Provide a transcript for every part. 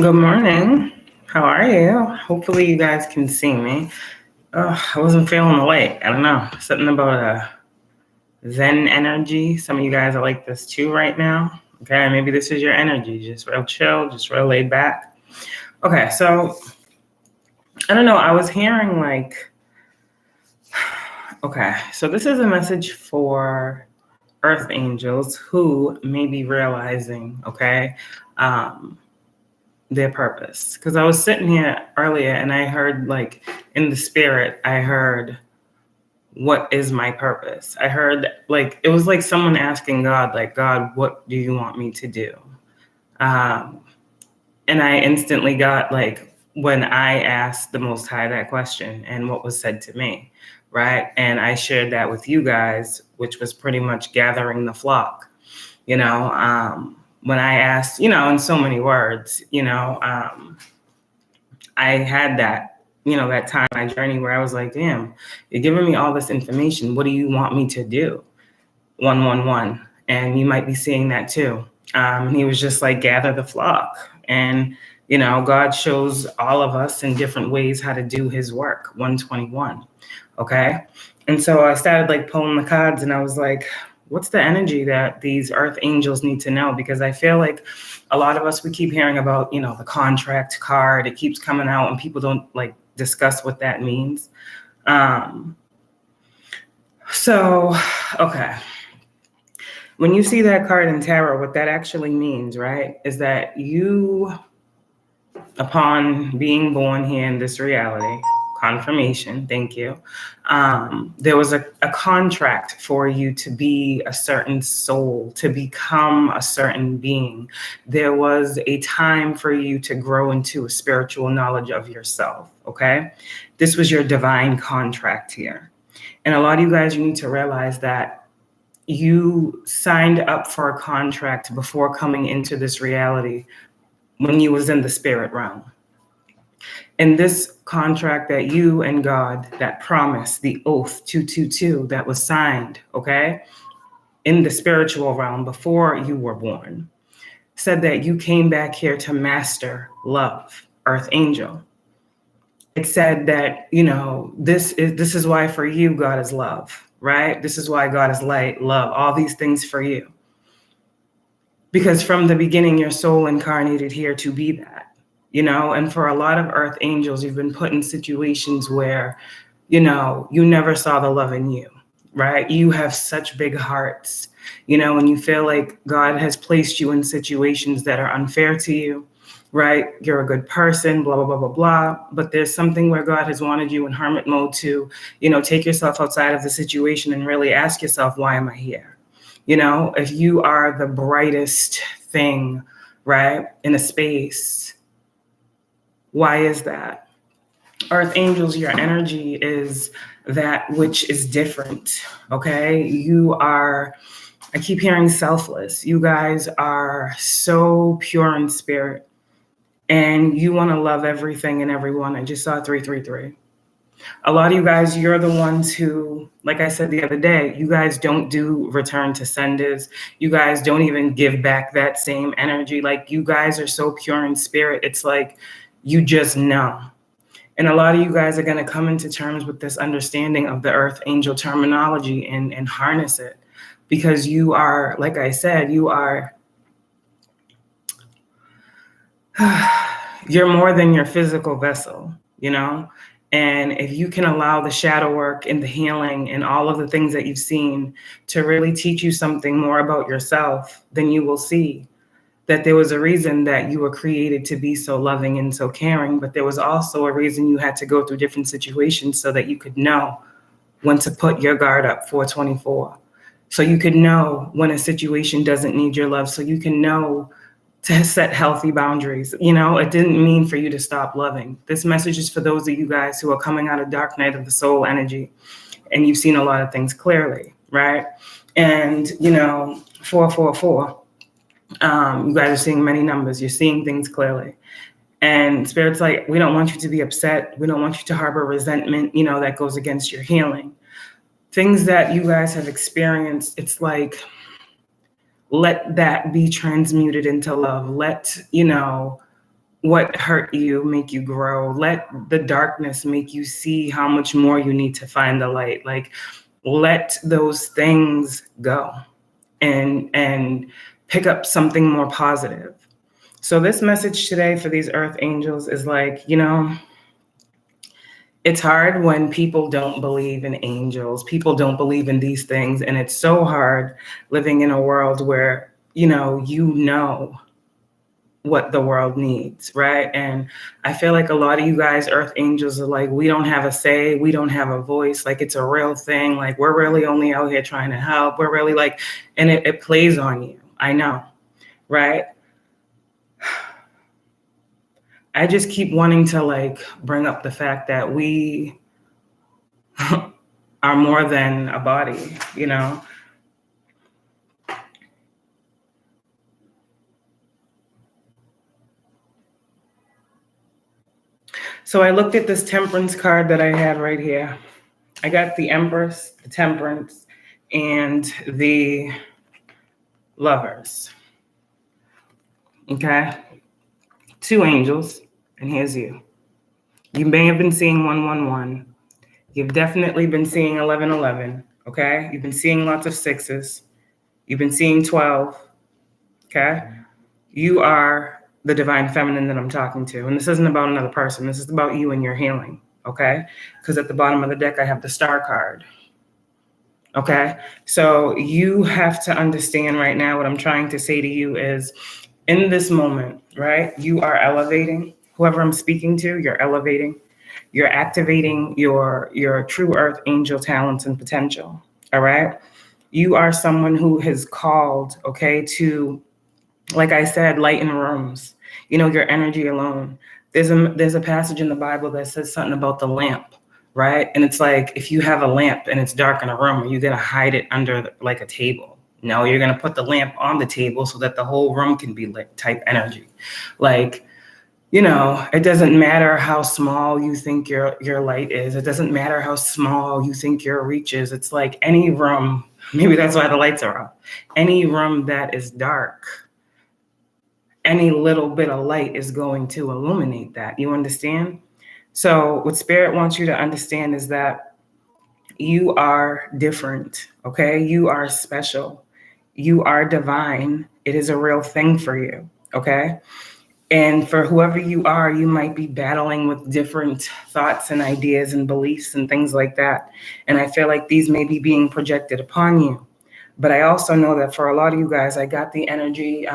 Good morning. How are you? Hopefully you guys can see me. I wasn't feeling the light. I don't know. Something about a Zen energy. Some of you guys are like this too right now. Okay, maybe this is your energy. Just real chill, just real laid back. Okay, so I don't know. I was hearing okay, so this is a message for Earth angels who may be realizing, okay, their purpose. Because I was sitting here earlier and I heard, like, in the spirit, I heard, what is my purpose? I heard, like, it was like someone asking God, like, God, what do you want me to do? And I instantly got, like, when I asked the Most High that question and what was said to me, right? And I shared that with you guys, which was pretty much gathering the flock, when I asked, in so many words, I had that, that time, my journey where I was like, damn, you're giving me all this information. What do you want me to do? 111. And you might be seeing that too. He was just like, gather the flock. And, God shows all of us in different ways how to do his work. 121. Okay. And so I started like pulling the cards and I was like, what's the energy that these earth angels need to know? Because I feel like a lot of us, we keep hearing about, the contract card. It keeps coming out and people don't like discuss what that means. Okay. When you see that card in tarot, what that actually means, right, is that you, upon being born here in this reality, confirmation, thank you, there was a contract for you to be a certain soul, to become a certain being. There was a time for you to grow into a spiritual knowledge of yourself, okay? This was your divine contract here. And a lot of you guys, you need to realize that you signed up for a contract before coming into this reality when you was in the spirit realm. And this contract that you and God, that promise, the oath 222 that was signed, okay, in the spiritual realm before you were born, said that you came back here to master love, Earth Angel. It said that, this is why for you, God is love, right? This is why God is light, love, all these things for you. Because from the beginning, your soul incarnated here to be that, and for a lot of earth angels, you've been put in situations where, you never saw the love in you, right? You have such big hearts, and you feel like God has placed you in situations that are unfair to you, right? You're a good person, blah, blah, blah, blah, blah. But there's something where God has wanted you in hermit mode to, take yourself outside of the situation and really ask yourself, why am I here? If you are the brightest thing, right, in a space, why is that? Earth angels, your energy is that which is different, okay? You are, I keep hearing selfless. You guys are so pure in spirit and you want to love everything and everyone. I just saw 333. A lot of you guys, you're the ones who, like I said the other day, you guys don't do return to senders. You guys don't even give back that same energy. Like, you guys are so pure in spirit. It's like, you just know. And a lot of you guys are going to come into terms with this understanding of the earth angel terminology and harness it. Because you are, like I said, you are, you're more than your physical vessel, And if you can allow the shadow work and the healing and all of the things that you've seen to really teach you something more about yourself, then you will see that there was a reason that you were created to be so loving and so caring, but there was also a reason you had to go through different situations so that you could know when to put your guard up, 424. So you could know when a situation doesn't need your love, so you can know to set healthy boundaries. It didn't mean for you to stop loving. This message is for those of you guys who are coming out of dark night of the soul energy and you've seen a lot of things clearly, right? And, 444, you guys are seeing many numbers. You're seeing things clearly. And Spirit's like, we don't want you to be upset. We don't want you to harbor resentment, that goes against your healing. Things that you guys have experienced, it's like, let that be transmuted into love. Let, what hurt you make you grow. Let the darkness make you see how much more you need to find the light. Like, let those things go and pick up something more positive. So this message today for these earth angels is like, it's hard when people don't believe in angels. People don't believe in these things. And it's so hard living in a world where, you know what the world needs, right? And I feel like a lot of you guys, earth angels, are like, we don't have a say. We don't have a voice. Like, it's a real thing. Like, we're really only out here trying to help. We're really like, and it plays on you. I know, right? I just keep wanting to like bring up the fact that we are more than a body, So I looked at this temperance card that I had right here. I got the Empress, the Temperance, and the Lovers. Okay? 2 angels, and here's you. You may have been seeing 111. You've definitely been seeing 1111. Okay? You've been seeing lots of 6s. You've been seeing 12. Okay? You are the divine feminine that I'm talking to. And this isn't about another person. This is about you and your healing. Okay? Because at the bottom of the deck, I have the Star card. Okay? So you have to understand right now what I'm trying to say to you is, in this moment, right, you are elevating. Whoever I'm speaking to, you're elevating. You're activating your true earth angel talents and potential. All right? You are someone who has called, okay, to, like I said, light in rooms. Your energy alone. There's a passage in the Bible that says something about the lamp, right? And it's like, if you have a lamp and it's dark in a room, are you gonna hide it under like a table? No, you're gonna put the lamp on the table so that the whole room can be lit type energy. Like, it doesn't matter how small you think your light is. It doesn't matter how small you think your reach is. It's like any room, maybe that's why the lights are off. Any room that is dark, any little bit of light is going to illuminate that. You understand? So what Spirit wants you to understand is that you are different, okay? You are special. You are divine. It is a real thing for you, okay? And for whoever you are, you might be battling with different thoughts and ideas and beliefs and things like that. And I feel like these may be being projected upon you. But I also know that for a lot of you guys, I got the energy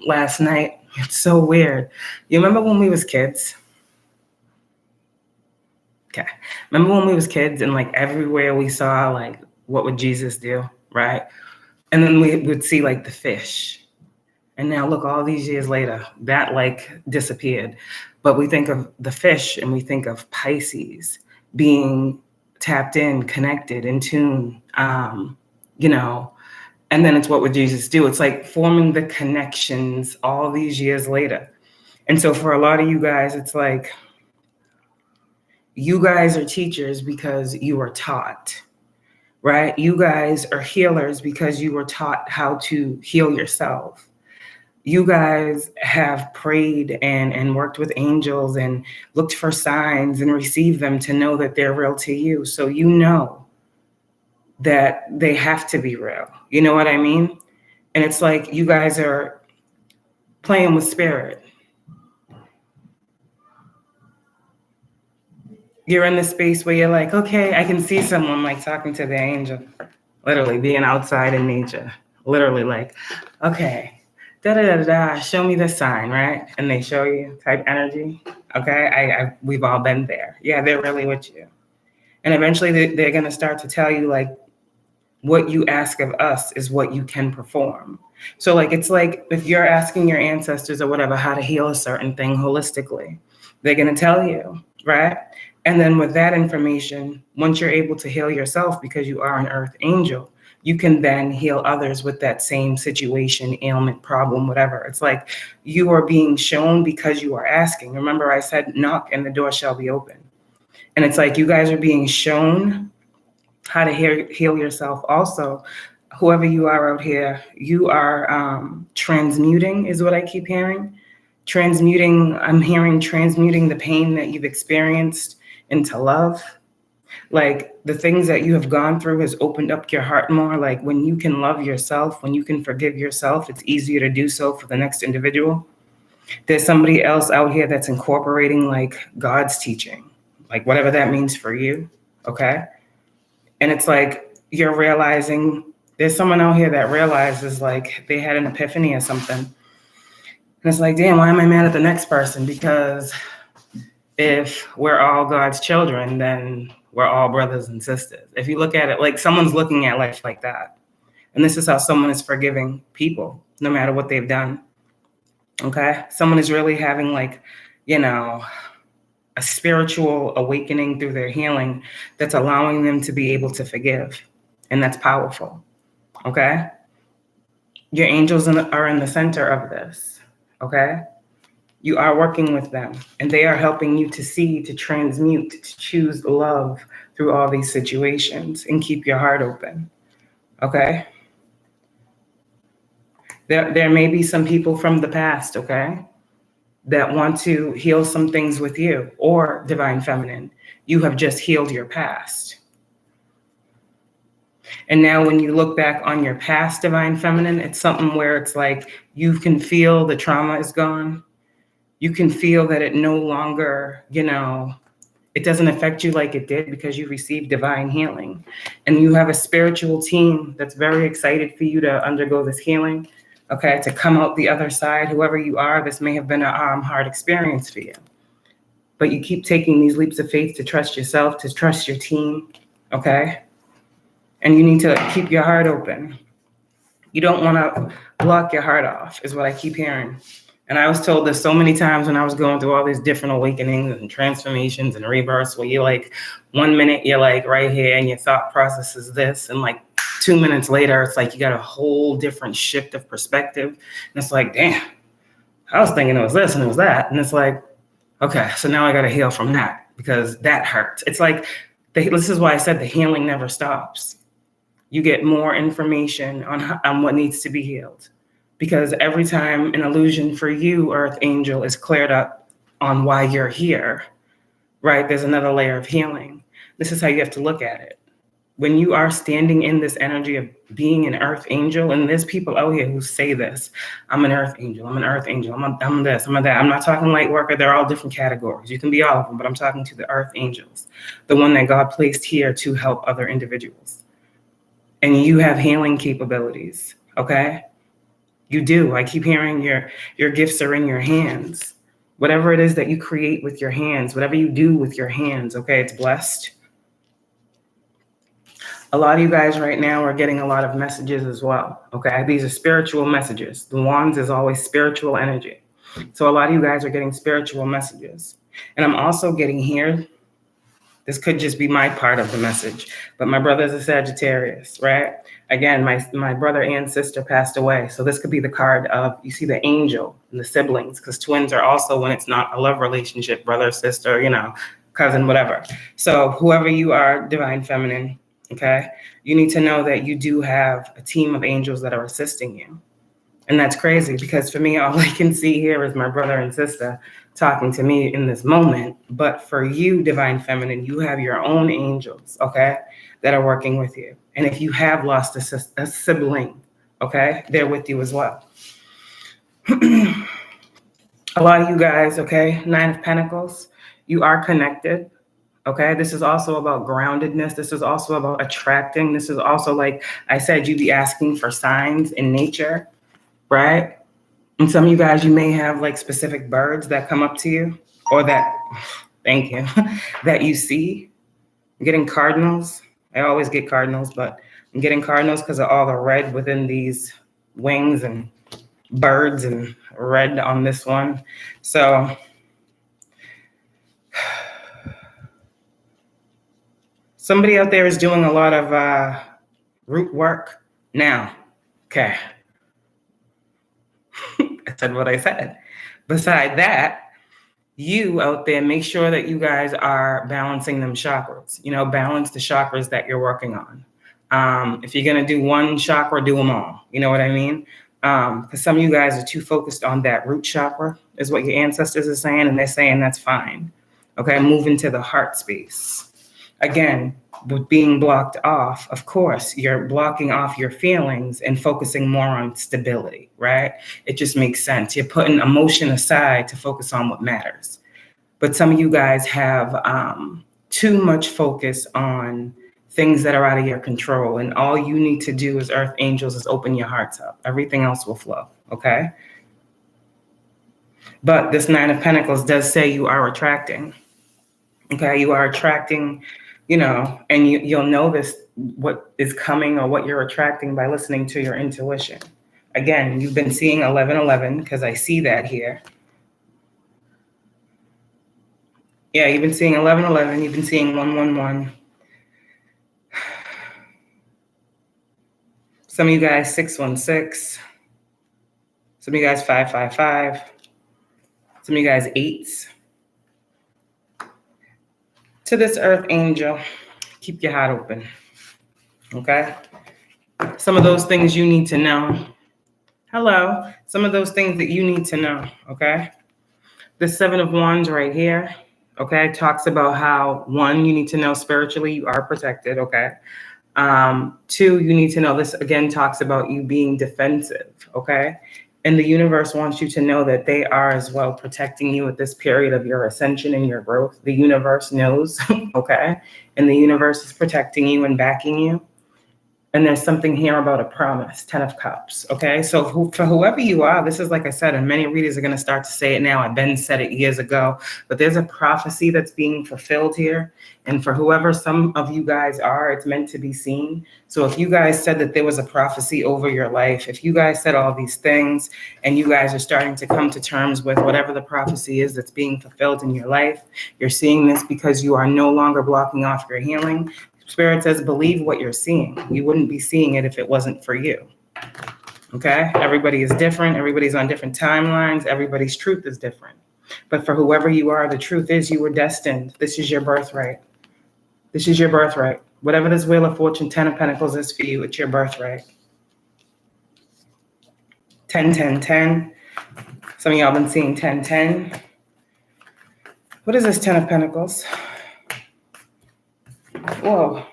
last night. It's so weird. You remember when we was kids? Okay. Remember when we was kids and like everywhere we saw like, what would Jesus do, right? And then we would see like the fish. And now look, all these years later, that like disappeared. But we think of the fish and we think of Pisces being tapped in, connected, in tune, and then it's what would Jesus do? It's like forming the connections all these years later. And so for a lot of you guys, it's like, you guys are teachers because you were taught, right? You guys are healers because you were taught how to heal yourself. You guys have prayed and worked with angels and looked for signs and received them to know that they're real to you. So you know that they have to be real. You know what I mean? And it's like you guys are playing with spirit. You're in the space where you're like, okay, I can see someone like talking to the angel, literally being outside in nature, literally like, okay, da-da-da-da, show me the sign, right? And they show you type energy. Okay, we've all been there. Yeah, they're really with you. And eventually they're going to start to tell you like, what you ask of us is what you can perform. So like, it's like if you're asking your ancestors or whatever how to heal a certain thing holistically, they're going to tell you, right? And then with that information, once you're able to heal yourself because you are an earth angel, you can then heal others with that same situation, ailment, problem, whatever. It's like you are being shown because you are asking. Remember I said, knock and the door shall be open. And it's like you guys are being shown how to heal yourself. Also, whoever you are out here, you are transmuting is what I keep hearing. I'm hearing transmuting the pain that you've experienced into love. Like the things that you have gone through has opened up your heart more. Like when you can love yourself, when you can forgive yourself, it's easier to do so for the next individual. There's somebody else out here that's incorporating like God's teaching, like whatever that means for you. Okay. And it's like, you're realizing there's someone out here that realizes like they had an epiphany or something. And it's like, damn, why am I mad at the next person? Because if we're all God's children, then we're all brothers and sisters. If you look at it, like someone's looking at life like that. And this is how someone is forgiving people, no matter what they've done. Okay. Someone is really having like, you know, a spiritual awakening through their healing that's allowing them to be able to forgive. And that's powerful. Okay. Your angels are in the center of this. Okay. You are working with them and they are helping you to see, to transmute, to choose love through all these situations and keep your heart open. Okay. There may be some people from the past, okay, that want to heal some things with you, or Divine Feminine, you have just healed your past. And now when you look back on your past, Divine Feminine, it's something where it's like you can feel the trauma is gone. You can feel that it no longer, you know, it doesn't affect you like it did because you received divine healing. And you have a spiritual team that's very excited for you to undergo this healing. Okay, to come out the other side, whoever you are, this may have been a hard experience for you. But you keep taking these leaps of faith to trust yourself, to trust your team, okay? And you need to keep your heart open. You don't want to block your heart off, is what I keep hearing. And I was told this so many times when I was going through all these different awakenings and transformations and rebirths, where you're like, 1 minute you're like right here and your thought process is this, and like 2 minutes later, it's like you got a whole different shift of perspective. And it's like, damn, I was thinking it was this and it was that. And it's like, okay, so now I got to heal from that because that hurts. It's like, this is why I said the healing never stops. You get more information on what needs to be healed. Because every time an illusion for you, Earth Angel, is cleared up on why you're here, right? There's another layer of healing. This is how you have to look at it. When you are standing in this energy of being an Earth Angel, and there's people out here who say this, I'm an Earth Angel, I'm an Earth Angel, I'm this, I'm that. I'm not talking light worker, they're all different categories. You can be all of them, but I'm talking to the Earth Angels, the one that God placed here to help other individuals. And you have healing capabilities, okay? You do. I keep hearing your gifts are in your hands. Whatever it is that you create with your hands, whatever you do with your hands, okay, it's blessed. A lot of you guys right now are getting a lot of messages as well, okay? These are spiritual messages. The wands is always spiritual energy. So a lot of you guys are getting spiritual messages. And I'm also getting here, this could just be my part of the message, but my brother's a Sagittarius, right? Again, my brother and sister passed away. So this could be the card of, you see the angel and the siblings, because twins are also, when it's not a love relationship, brother, sister, you know, cousin, whatever. So whoever you are, Divine Feminine, okay, you need to know that you do have a team of angels that are assisting you. And that's crazy because for me, all I can see here is my brother and sister talking to me in this moment. But for you, Divine Feminine, you have your own angels, okay, that are working with you. And if you have lost a sibling, okay, they're with you as well. A lot of you guys, okay, 9 of Pentacles, you are connected. Okay, this is also about groundedness. This is also about attracting. This is also, like I said, you be asking for signs in nature, right? And some of you guys, you may have like specific birds that come up to you, or that, thank you, that you see. I'm getting cardinals. I always get cardinals, but I'm getting cardinals because of all the red within these wings and birds and red on this one. So somebody out there is doing a lot of root work now. Okay. I said what I said. Beside that, you out there, make sure that you guys are balancing them chakras. You know, balance the chakras that you're working on. If you're going to do one chakra, do them all. You know what I mean? Because some of you guys are too focused on that root chakra, is what your ancestors are saying, and they're saying that's fine. Okay, move into the heart space. Again, with being blocked off, of course, you're blocking off your feelings and focusing more on stability, right? It just makes sense. You're putting emotion aside to focus on what matters. But some of you guys have too much focus on things that are out of your control. And all you need to do as earth angels is open your hearts up. Everything else will flow, okay? But this Nine of Pentacles does say you are attracting, okay? You are attracting, you know, and you'll know this, what is coming or what you're attracting by listening to your intuition. Again, you've been seeing 1111 because I see that here. Yeah, you've been seeing 1111, you've been seeing 111. Some of you guys 616. Some of you guys 555. Some of you guys 8s. To this earth angel, keep your heart open. Okay? Some of those things you need to know. Hello. Some of those things that you need to know. Okay? The 7 of Wands right here, okay, talks about how, 1, you need to know spiritually you are protected. Okay? 2, you need to know, this again talks about you being defensive, okay? And the universe wants you to know that they are as well protecting you at this period of your ascension and your growth. The universe knows, okay? And the universe is protecting you and backing you. And there's something here about a promise, 10 of Cups, okay? So for whoever you are, this is, like I said, and many readers are going to start to say it now. I've been said it years ago, but there's a prophecy that's being fulfilled here. And for whoever some of you guys are, it's meant to be seen. So if you guys said that there was a prophecy over your life, if you guys said all these things and you guys are starting to come to terms with whatever the prophecy is that's being fulfilled in your life, you're seeing this because you are no longer blocking off your healing. Spirit says, believe what you're seeing. You wouldn't be seeing it if it wasn't for you. Okay? Everybody is different. Everybody's on different timelines. Everybody's truth is different. But for whoever you are, the truth is you were destined. This is your birthright. This is your birthright. Whatever this Wheel of Fortune, 10 of Pentacles is for you, it's your birthright. 10, 10, 10. Some of y'all been seeing 10, 10. What is this 10 of Pentacles? Whoa.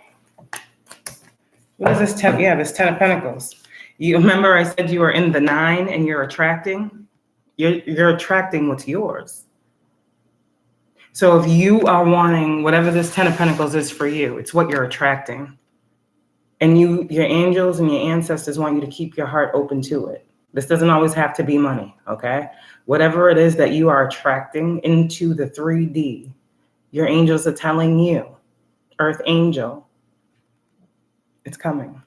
What is this 10? Yeah, this 10 of Pentacles. You remember I said you were in the 9 and you're attracting? You're attracting what's yours. So if you are wanting whatever this 10 of Pentacles is for you, it's what you're attracting. And your angels and your ancestors want you to keep your heart open to it. This doesn't always have to be money, okay? Whatever it is that you are attracting into the 3D, your angels are telling you, Earth angel, it's coming.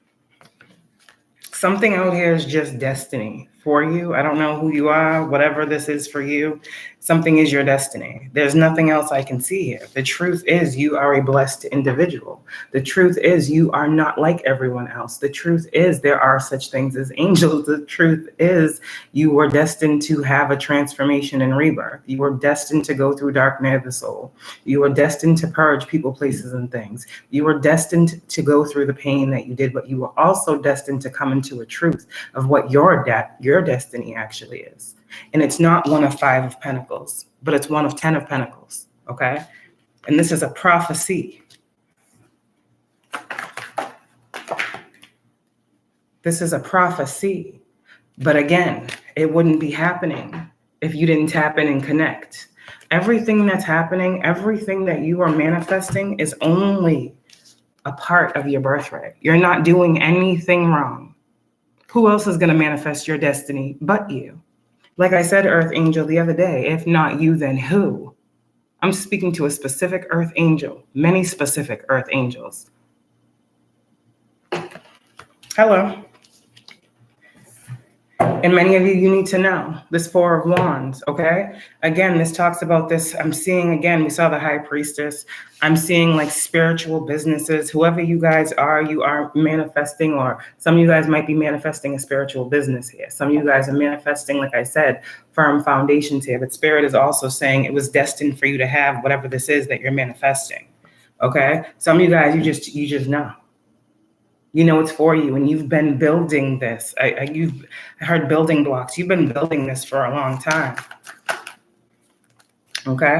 Something out here is just destiny for you. I don't know who you are, whatever this is for you. Something is your destiny. There's nothing else I can see here. The truth is you are a blessed individual. The truth is you are not like everyone else. The truth is there are such things as angels. The truth is you were destined to have a transformation and rebirth. You were destined to go through dark night of the soul. You were destined to purge people, places, and things. You were destined to go through the pain that you did, but you were also destined to come into a truth of what your destiny actually is. And it's not one of 5 of Pentacles, but it's one of 10 of Pentacles, okay? And this is a prophecy. This is a prophecy. But again, it wouldn't be happening if you didn't tap in and connect. Everything that's happening, everything that you are manifesting is only a part of your birthright. You're not doing anything wrong. Who else is going to manifest your destiny but you? Like I said, Earth Angel, the other day, if not you, then who? I'm speaking to a specific Earth Angel, many specific Earth Angels. Hello. And many of you need to know this 4 of Wands, okay? Again, this talks about this. I'm seeing, again, we saw the High Priestess. I'm seeing like spiritual businesses. Whoever you guys are, you are manifesting, or some of you guys might be manifesting a spiritual business here. Some of you guys are manifesting, like I said, firm foundations here. But Spirit is also saying it was destined for you to have whatever this is that you're manifesting, okay? Some of you guys, you just know. You know it's for you, and you've been building this. I heard building blocks. You've been building this for a long time. Okay?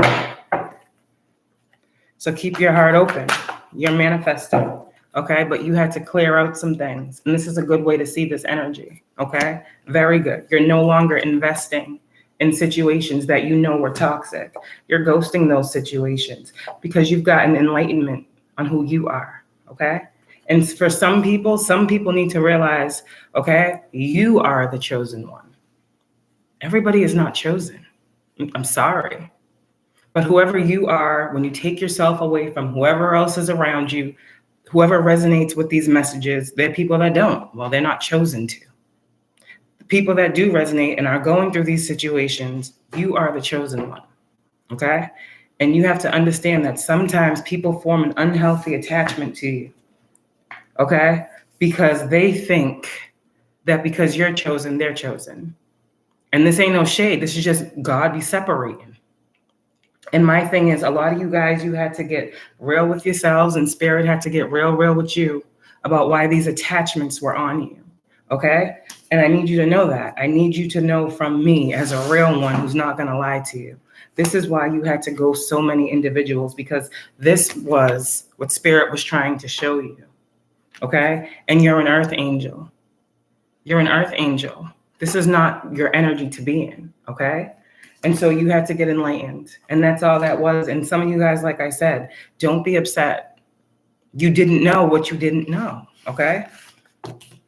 So keep your heart open. You're manifesting. Okay? But you had to clear out some things. And this is a good way to see this energy. Okay? Very good. You're no longer investing in situations that you know were toxic. You're ghosting those situations because you've gotten enlightenment on who you are. Okay? And for some people need to realize, okay, you are the chosen one. Everybody is not chosen. I'm sorry. But whoever you are, when you take yourself away from whoever else is around you, whoever resonates with these messages, there are people that don't. Well, they're not chosen to. The people that do resonate and are going through these situations, you are the chosen one. Okay? And you have to understand that sometimes people form an unhealthy attachment to you. Okay? Because they think that because you're chosen, they're chosen. And this ain't no shade. This is just God be separating. And my thing is, a lot of you guys, you had to get real with yourselves, and spirit had to get real with you about why these attachments were on you. Okay? And I need you to know that. I need you to know from me as a real one who's not going to lie to you. This is why you had to go so many individuals, because this was what spirit was trying to show you. Okay? And you're an earth angel. You're an earth angel. This is not your energy to be in. Okay? And so you had to get enlightened. And that's all that was. And some of you guys, like I said, don't be upset. You didn't know what you didn't know. Okay?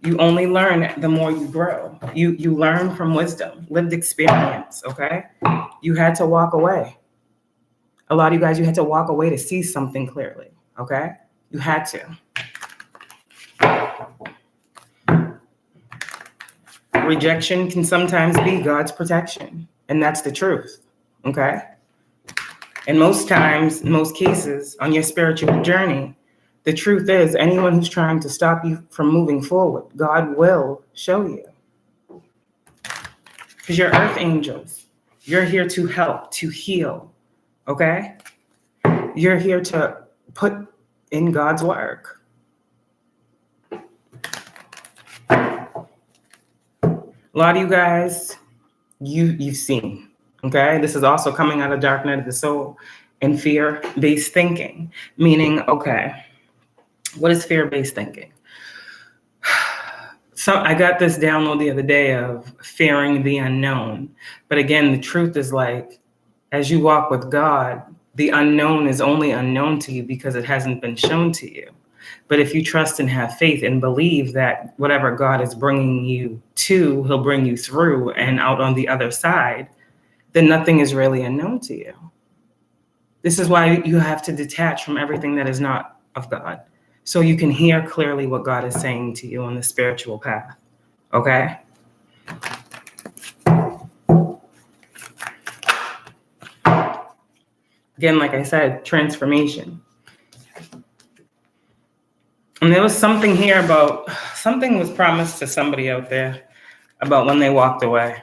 You only learn the more you grow. You learn from wisdom, lived experience. Okay? You had to walk away. A lot of you guys, you had to walk away to see something clearly. Okay? You had to. Rejection can sometimes be God's protection. And that's the truth. Okay? And most times, in most cases, on your spiritual journey, the truth is anyone who's trying to stop you from moving forward, God will show you. Because you're earth angels. You're here to help, to heal. Okay? You're here to put in God's work. A lot of you guys, you've seen, okay? This is also coming out of dark night of the soul and fear-based thinking, meaning, okay, what is fear-based thinking? So I got this download the other day of fearing the unknown. But again, the truth is like, as you walk with God, the unknown is only unknown to you because it hasn't been shown to you. But if you trust and have faith and believe that whatever God is bringing you to, he'll bring you through and out on the other side, then nothing is really unknown to you. This is why you have to detach from everything that is not of God, so you can hear clearly what God is saying to you on the spiritual path. Okay? Again, like I said, transformation. And there was something here about, something was promised to somebody out there about when they walked away.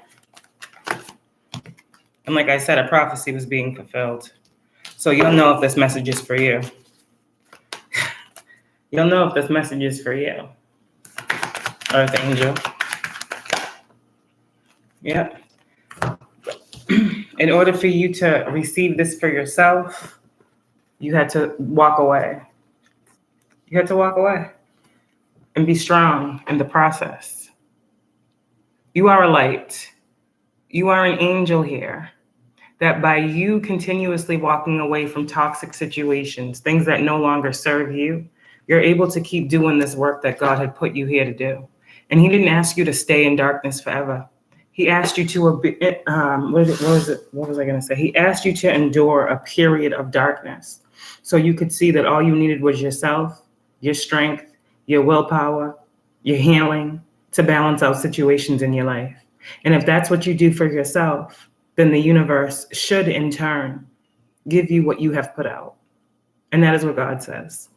And like I said, a prophecy was being fulfilled. So you'll know if this message is for you. You'll know if this message is for you. Earth angel. Yep. In order for you to receive this for yourself, you had to walk away. You had to walk away and be strong in the process. You are a light. You are an angel here. That by you continuously walking away from toxic situations, things that no longer serve you, you're able to keep doing this work that God had put you here to do. And he didn't ask you to stay in darkness forever. He asked you to, what was I going to say? He asked you to endure a period of darkness so you could see that all you needed was yourself, your strength, your willpower, your healing to balance out situations in your life. And if that's what you do for yourself, then the universe should in turn give you what you have put out. And that is what God says.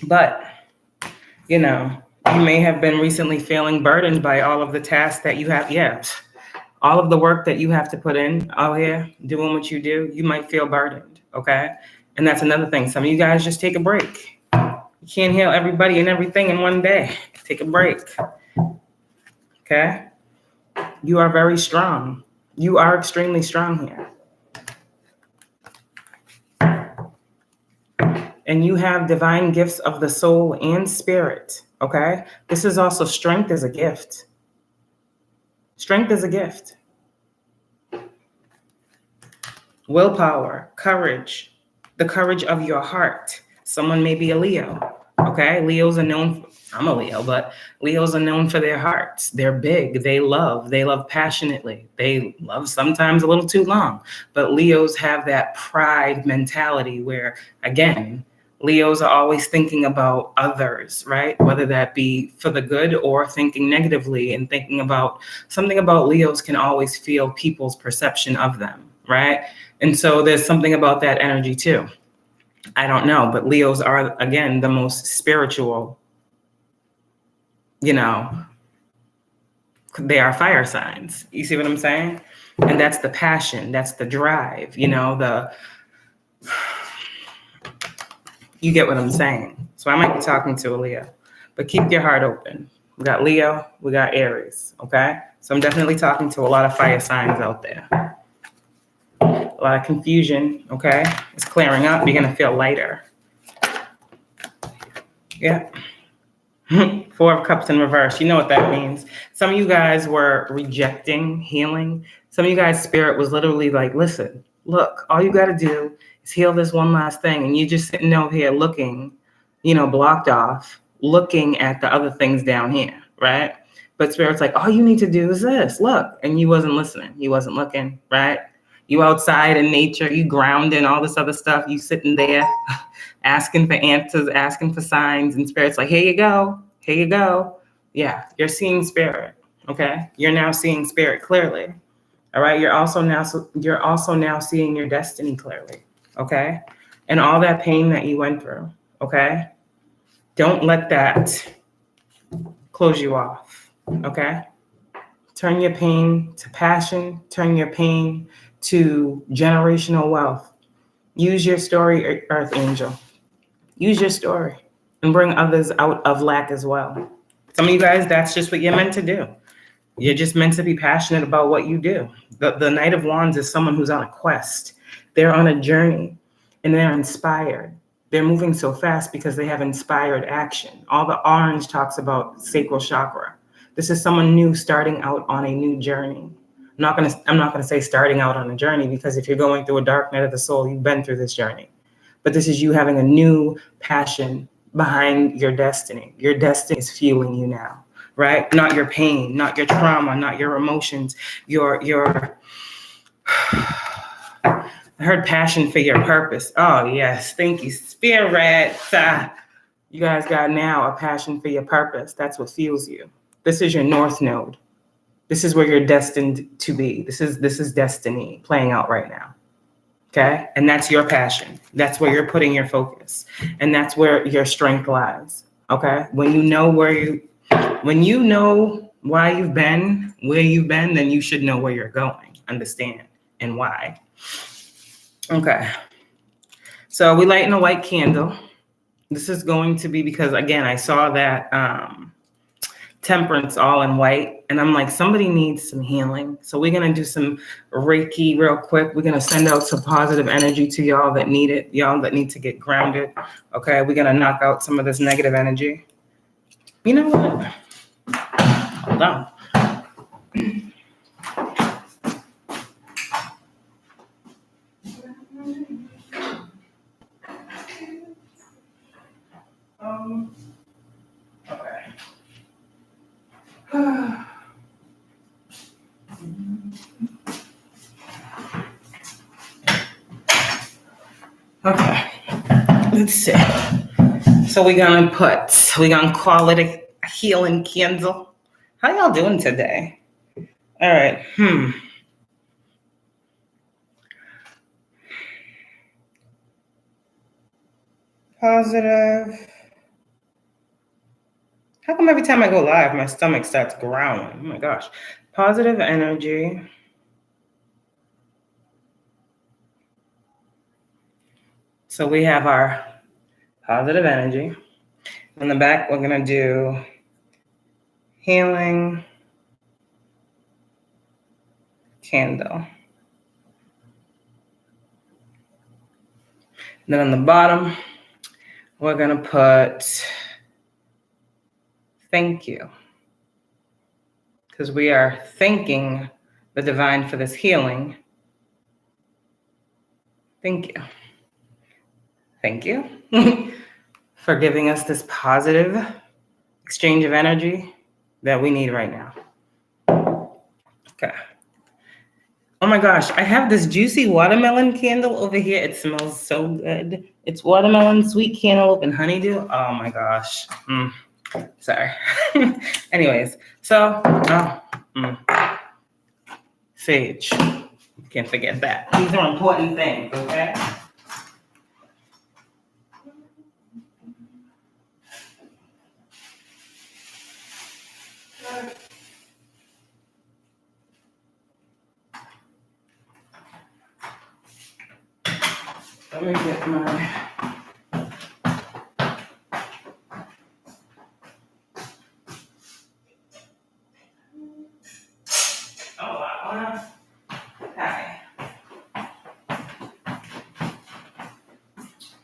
But, you know, you may have been recently feeling burdened by all of the tasks that you have. Yes, all of the work that you have to put in out here, doing what you do, you might feel burdened, okay? And that's another thing. Some of you guys just take a break. You can't heal everybody and everything in one day. Take a break. Okay? You are very strong. You are extremely strong here. And you have divine gifts of the soul and spirit. Okay? This is also strength is a gift. Strength is a gift. Willpower, courage, the courage of your heart. Someone may be a Leo. Okay? Leos are known, I'm a Leo, but Leos are known for their hearts. They're big. They love passionately. They love sometimes a little too long. But Leos have that pride mentality where, again, Leos are always thinking about others, right? Whether that be for the good or thinking negatively and thinking about something about Leos can always feel people's perception of them, right? And so there's something about that energy too. I don't know, but Leos are, again, the most spiritual, you know, they are fire signs. You see what I'm saying? And that's the passion, that's the drive, you know, you get what I'm saying. So I might be talking to a Leo, but keep your heart open. We got Leo, we got Aries, okay? So I'm definitely talking to a lot of fire signs out there. A lot of confusion, okay? It's clearing up. You're gonna feel lighter. Yeah. 4 of Cups in reverse. You know what that means. Some of you guys were rejecting healing. Some of you guys' spirit was literally like, listen, look, all you got to do is heal this one last thing. And you're just sitting over here looking, you know, blocked off, looking at the other things down here, right? But spirit's like, all you need to do is this, look. And you wasn't listening. You wasn't looking, right? You outside in nature, you grounding, all this other stuff. You sitting there asking for answers, asking for signs, and spirit's like, here you go. Here you go. Yeah, you're seeing spirit. Okay, you're now seeing spirit clearly. All right, you're also now seeing your destiny clearly. Okay, and all that pain that you went through. Okay, don't let that close you off. Okay, turn your pain to passion. Turn your pain to generational wealth. Use your story, Earth Angel. Use your story and bring others out of lack as well. Some of you guys, that's just what you're meant to do. You're just meant to be passionate about what you do. The Knight of Wands is someone who's on a quest. They're on a journey and they're inspired. They're moving so fast because they have inspired action. All the orange talks about sacral chakra. This is someone new starting out on a new journey. I'm not gonna say starting out on a journey, because if you're going through a dark night of the soul, you've been through this journey. But this is you having a new passion behind your destiny. Your destiny is fueling you now, right? Not your pain, not your trauma, not your emotions, your I heard passion for your purpose. Oh, yes. Thank you, Spirit. You guys got now a passion for your purpose. That's what fuels you. This is your North Node. This is where you're destined to be. This is destiny playing out right now. Okay? And that's your passion. That's where you're putting your focus. And that's where your strength lies. Okay? When you know why you've been, where you've been, then you should know where you're going. Understand and why. Okay. So we lighten a white candle. This is going to be because, again, I saw that temperance all in white, and I'm like, somebody needs some healing. So we're going to do some Reiki real quick. We're going to send out some positive energy to y'all that need it, y'all that need to get grounded. Okay, we're going to knock out some of this negative energy. You know what? Hold on. Okay. Okay, let's see. So we're gonna call it a healing candle. How y'all doing today? All right. Positive. How come every time I go live, my stomach starts growling? Oh my gosh. Positive energy. So we have our positive energy. On the back, we're going to do healing candle. Then on the bottom, we're going to put thank you. Because we are thanking the divine for this healing. Thank you. Thank you for giving us this positive exchange of energy that we need right now. Okay. Oh my gosh, I have this juicy watermelon candle over here. It smells so good. It's watermelon, sweet cantaloupe, and honeydew. Oh my gosh. Sorry. Anyways, so sage. Can't forget that. These are important things, okay? Let me get my...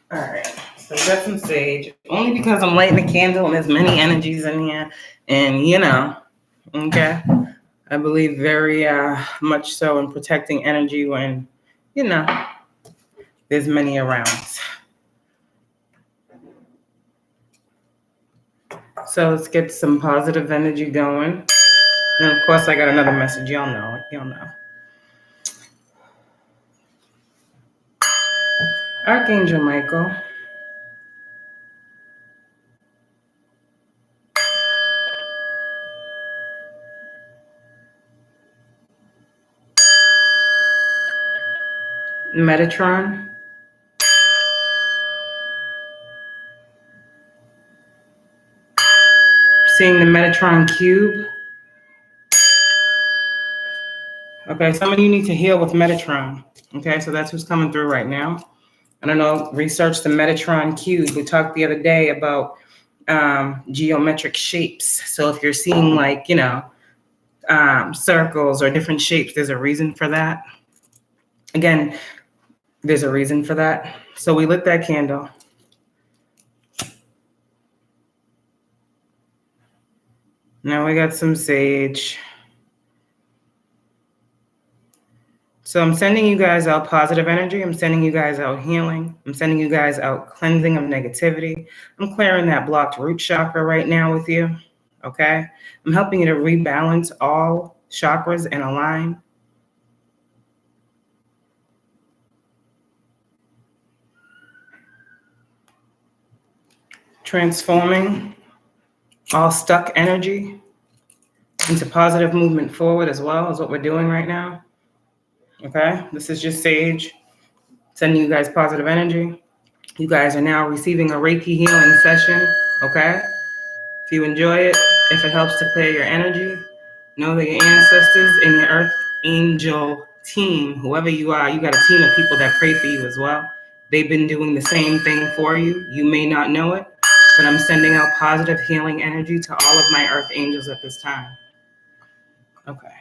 All right, so I got some sage, only because I'm lighting a candle and there's many energies in here. And, okay, I believe very much so in protecting energy when, there's many around. So let's get some positive energy going. And of course, I got another message. Y'all know it. Y'all know. Archangel Michael. Metatron. Seeing the Metatron cube. Okay, some of you need to heal with Metatron. Okay, so that's who's coming through right now. I don't know, research the Metatron cube. We talked the other day about geometric shapes. So if you're seeing circles or different shapes, there's a reason for that. Again, there's a reason for that. So we lit that candle. Now we got some sage. So I'm sending you guys out positive energy. I'm sending you guys out healing. I'm sending you guys out cleansing of negativity. I'm clearing that blocked root chakra right now with you, okay? I'm helping you to rebalance all chakras and align. Transforming all stuck energy into positive movement forward as well is what we're doing right now. Okay, this is just sage, sending you guys positive energy. You guys are now receiving a Reiki healing session, okay? If you enjoy it, if it helps to clear your energy, know that your ancestors and your earth angel team, whoever you are, you got a team of people that pray for you as well. They've been doing the same thing for you. You may not know it, but I'm sending out positive healing energy to all of my earth angels at this time. Okay.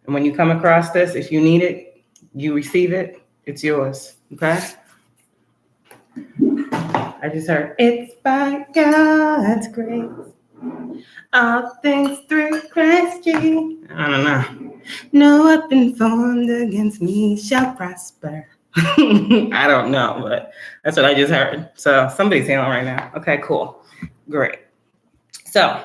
And when you come across this, if you need it, you receive it, it's yours, okay? I just heard, it's by God's grace, all things through Christ Jesus. I don't know. No weapon formed against me shall prosper. I don't know, but that's what I just heard. So somebody's healing right now. Okay, cool. Great. So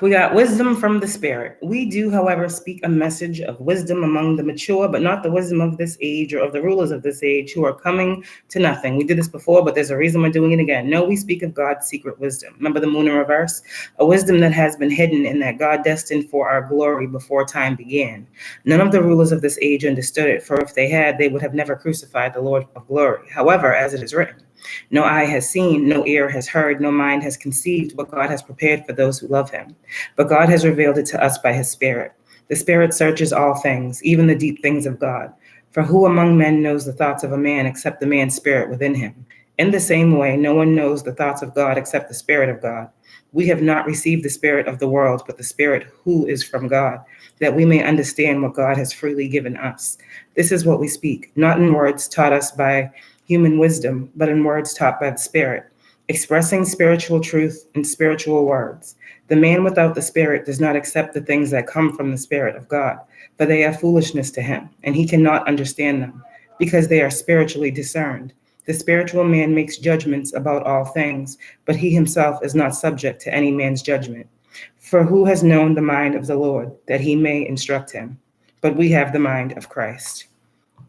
we got wisdom from the spirit. We do, however, speak a message of wisdom among the mature, but not the wisdom of this age or of the rulers of this age who are coming to nothing. We did this before, but there's a reason we're doing it again. No, we speak of God's secret wisdom. Remember the moon in reverse? A wisdom that has been hidden and that God destined for our glory before time began. None of the rulers of this age understood it, for if they had, they would have never crucified the Lord of glory. However, as it is written, no eye has seen, no ear has heard, no mind has conceived what God has prepared for those who love him. But God has revealed it to us by his Spirit. The Spirit searches all things, even the deep things of God. For who among men knows the thoughts of a man except the man's spirit within him? In the same way, no one knows the thoughts of God except the Spirit of God. We have not received the spirit of the world, but the Spirit who is from God, that we may understand what God has freely given us. This is what we speak, not in words taught us by human wisdom, but in words taught by the Spirit, expressing spiritual truth in spiritual words. The man without the Spirit does not accept the things that come from the Spirit of God, for they are foolishness to him, and he cannot understand them, because they are spiritually discerned. The spiritual man makes judgments about all things, but he himself is not subject to any man's judgment. For who has known the mind of the Lord, that he may instruct him? But we have the mind of Christ.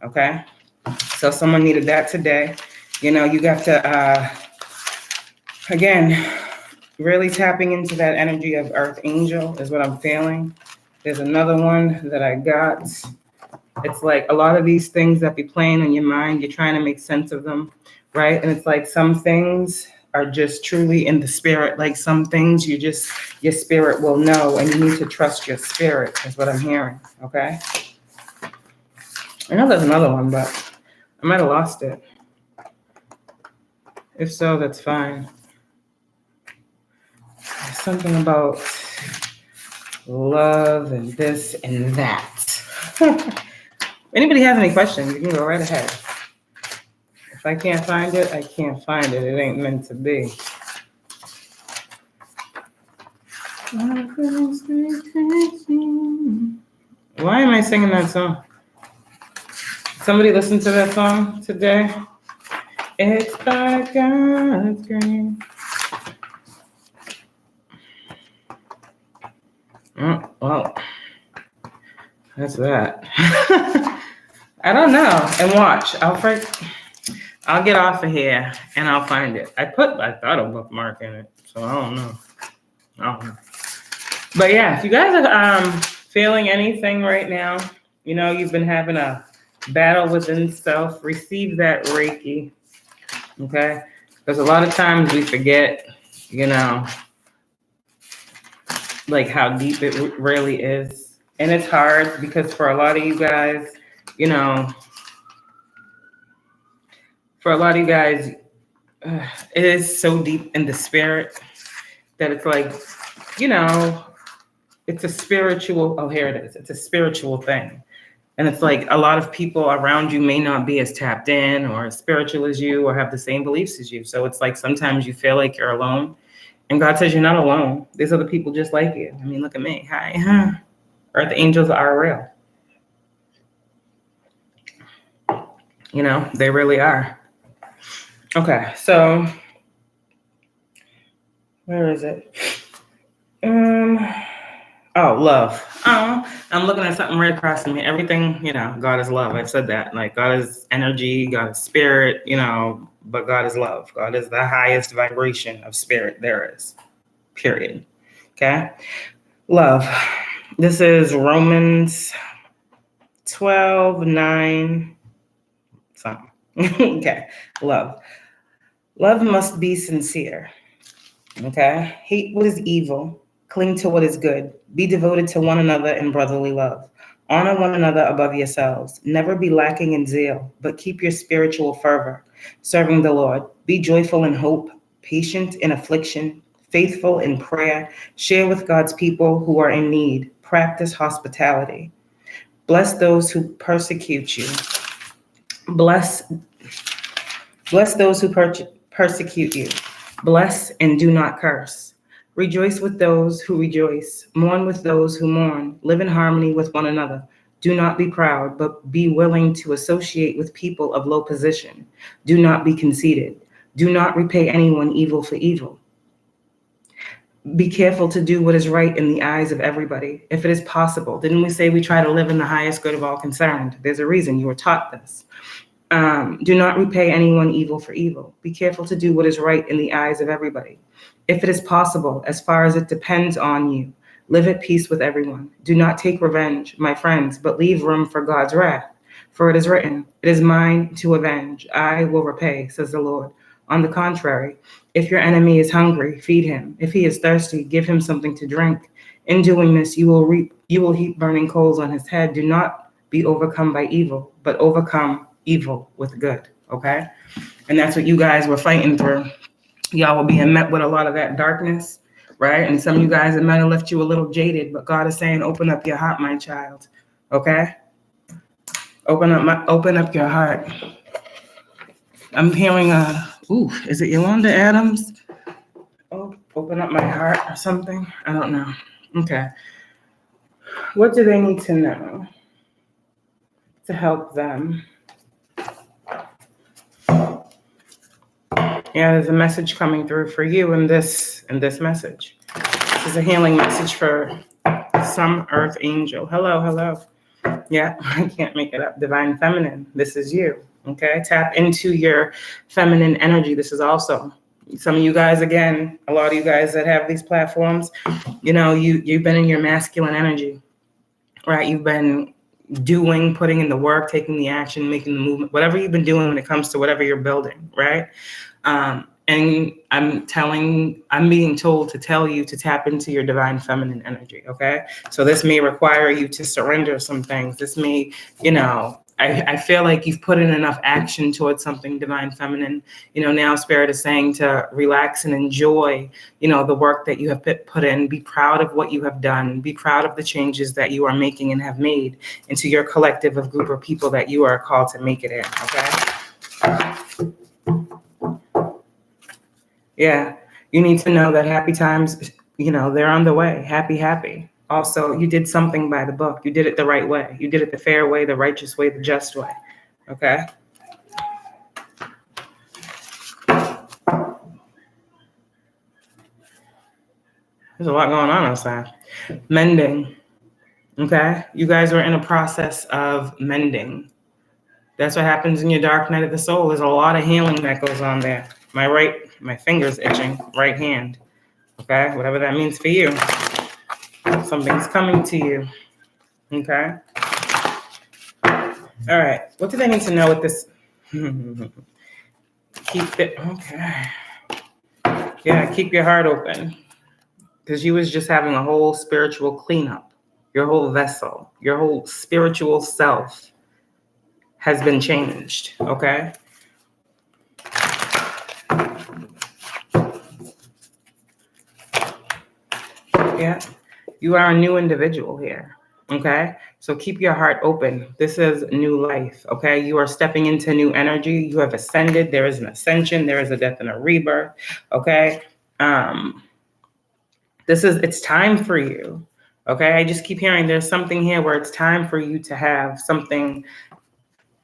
Okay? So someone needed that today. You know, you got to, again, really tapping into that energy of Earth Angel is what I'm feeling. There's another one that I got. It's like a lot of these things that be playing in your mind, you're trying to make sense of them, right? And it's like some things are just truly in the spirit. Like some things your spirit will know, and you need to trust your spirit is what I'm hearing, okay? I know there's another one, but I might have lost it. If so, that's fine. There's something about love and this and that. If anybody has any questions, you can go right ahead. If I can't find it, I can't find it. It ain't meant to be. Why am I singing that song? Somebody listen to that song today? It's by God's grace. Oh, well, that's that. I don't know. And watch, I'll get off of here and I'll find it. I thought a bookmark in it, so I don't know. But yeah, if you guys are feeling anything right now, you know, you've been having a battle within self, receive that Reiki, okay? Because a lot of times we forget, you know, like how deep it really is. And it's hard because for a lot of you guys, you know, it is so deep in the spirit that it's like, you know, it's a spiritual, oh, here it is. It's a spiritual thing. And it's like a lot of people around you may not be as tapped in or as spiritual as you or have the same beliefs as you. So it's like sometimes you feel like you're alone. And God says you're not alone. There's other people just like you. I mean, look at me. Hi. Earth angels are real. You know, they really are. Okay, so where is it? Oh, love. Oh, I'm looking at something right across from me. Everything, you know, God is love. I've said that. Like God is energy, God is spirit, you know, but God is love. God is the highest vibration of spirit there is. Period. Okay? Love. This is Romans 12:9. Something. Okay. Love. Love must be sincere. Okay? Hate what is evil. Cling to what is good. Be devoted to one another in brotherly love. Honor one another above yourselves. Never be lacking in zeal, but keep your spiritual fervor, serving the Lord. Be joyful in hope, patient in affliction, faithful in prayer. Share with God's people who are in need. Practice hospitality. Bless those who persecute you. Bless those who persecute you. Bless and do not curse. Rejoice with those who rejoice. Mourn with those who mourn. Live in harmony with one another. Do not be proud, but be willing to associate with people of low position. Do not be conceited. Do not repay anyone evil for evil. Be careful to do what is right in the eyes of everybody, if it is possible. Didn't we say we try to live in the highest good of all concerned? There's a reason you were taught this. Do not repay anyone evil for evil. Be careful to do what is right in the eyes of everybody. If it is possible, as far as it depends on you, live at peace with everyone. Do not take revenge, my friends, but leave room for God's wrath. For it is written, it is mine to avenge. I will repay, says the Lord. On the contrary, if your enemy is hungry, feed him. If he is thirsty, give him something to drink. In doing this, you will heap burning coals on his head. Do not be overcome by evil, but overcome evil with good. Okay? And that's what you guys were fighting through. Y'all were being met with a lot of that darkness, right? And some of you guys, it might have left you a little jaded, but God is saying, open up your heart, my child. Okay? Open up your heart. I'm hearing is it Yolanda Adams? Oh, open up my heart or something. I don't know. Okay. What do they need to know to help them? Yeah, there's a message coming through for you in this message. This is a healing message for some earth angel. Hello, hello. Yeah, I can't make it up. Divine feminine. This is you. Okay. Tap into your feminine energy. This is also some of you guys, again, a lot of you guys that have these platforms, you know, you've been in your masculine energy, right? You've been putting in the work, taking the action, making the movement, whatever you've been doing when it comes to whatever you're building, right? And I'm being told to tell you to tap into your divine feminine energy, okay? So this may require you to surrender some things. This may, you know, I feel like you've put in enough action towards something divine feminine. You know, now Spirit is saying to relax and enjoy, you know, the work that you have put in. Be proud of what you have done. Be proud of the changes that you are making and have made into your collective of group of people that you are called to make it in, okay? Yeah, you need to know that happy times, you know, they're on the way. Happy, happy. Also, you did something by the book. You did it the right way. You did it the fair way, the righteous way, the just way. Okay? There's a lot going on outside. Mending. Okay? You guys are in a process of mending. That's what happens in your dark night of the soul. There's a lot of healing that goes on there. My finger's itching, right hand. Okay? Whatever that means for you. Something's coming to you. Okay? All right. What do they need to know with this? Keep it. Okay. Yeah, keep your heart open. Because you was just having a whole spiritual cleanup. Your whole vessel, your whole spiritual self has been changed. Okay? Yeah. You are a new individual here. Okay? So keep your heart open. This is new life. Okay? You are stepping into new energy. You have ascended. There is an ascension. There is a death and a rebirth. Okay? It's time for you. Okay? I just keep hearing there's something here where it's time for you to have something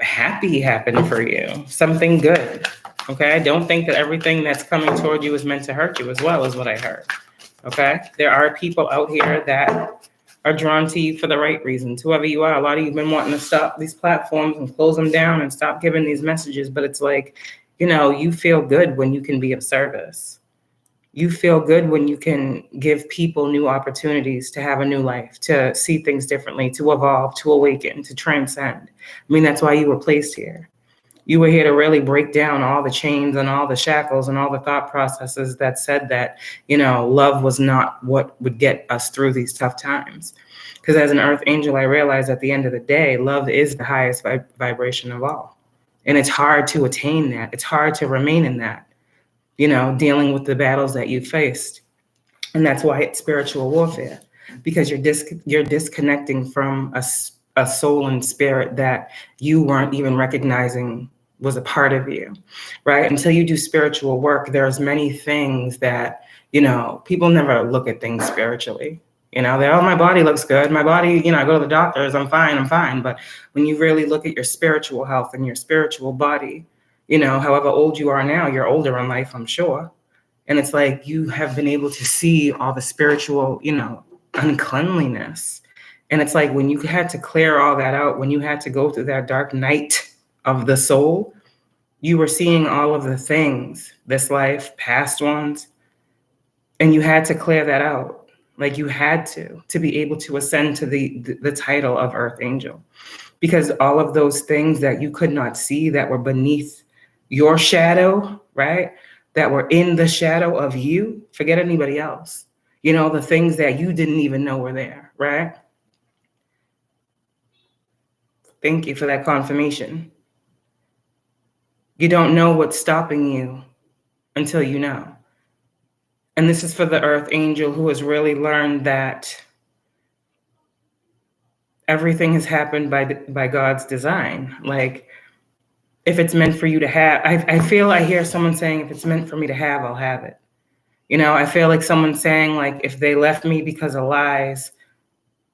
happy happen for you. Something good. Okay? Don't think that everything that's coming toward you is meant to hurt you as well, is what I heard. Okay? There are people out here that are drawn to you for the right reasons. Whoever you are, a lot of you have been wanting to stop these platforms and close them down and stop giving these messages. But it's like, you know, you feel good when you can be of service. You feel good when you can give people new opportunities to have a new life, to see things differently, to evolve, to awaken, to transcend. I mean, that's why you were placed here. You were here to really break down all the chains and all the shackles and all the thought processes that said that, you know, love was not what would get us through these tough times. Because as an earth angel, I realized at the end of the day, love is the highest vibration of all. And it's hard to attain that. It's hard to remain in that, you know, dealing with the battles that you faced. And that's why it's spiritual warfare, because you're disconnecting from a soul and spirit that you weren't even recognizing was a part of you, right? Until you do spiritual work, there's many things that, you know, people never look at things spiritually. You know, they're, oh, my body looks good. My body, you know, I go to the doctors, I'm fine. But when you really look at your spiritual health and your spiritual body, you know, however old you are now, you're older in life, I'm sure. And it's like you have been able to see all the spiritual, you know, uncleanliness. And it's like when you had to clear all that out, when you had to go through that dark night of the soul, you were seeing all of the things, this life, past ones, and you had to clear that out. Like you had to be able to ascend to the title of Earth Angel, because all of those things that you could not see that were beneath your shadow, right? That were in the shadow of you, forget anybody else. You know, the things that you didn't even know were there, right? Thank you for that confirmation. You don't know what's stopping you until you know. And this is for the earth angel who has really learned that everything has happened by God's design. Like, if it's meant for you to have, I hear someone saying, if it's meant for me to have, I'll have it. You know, I feel like someone saying, like, if they left me because of lies,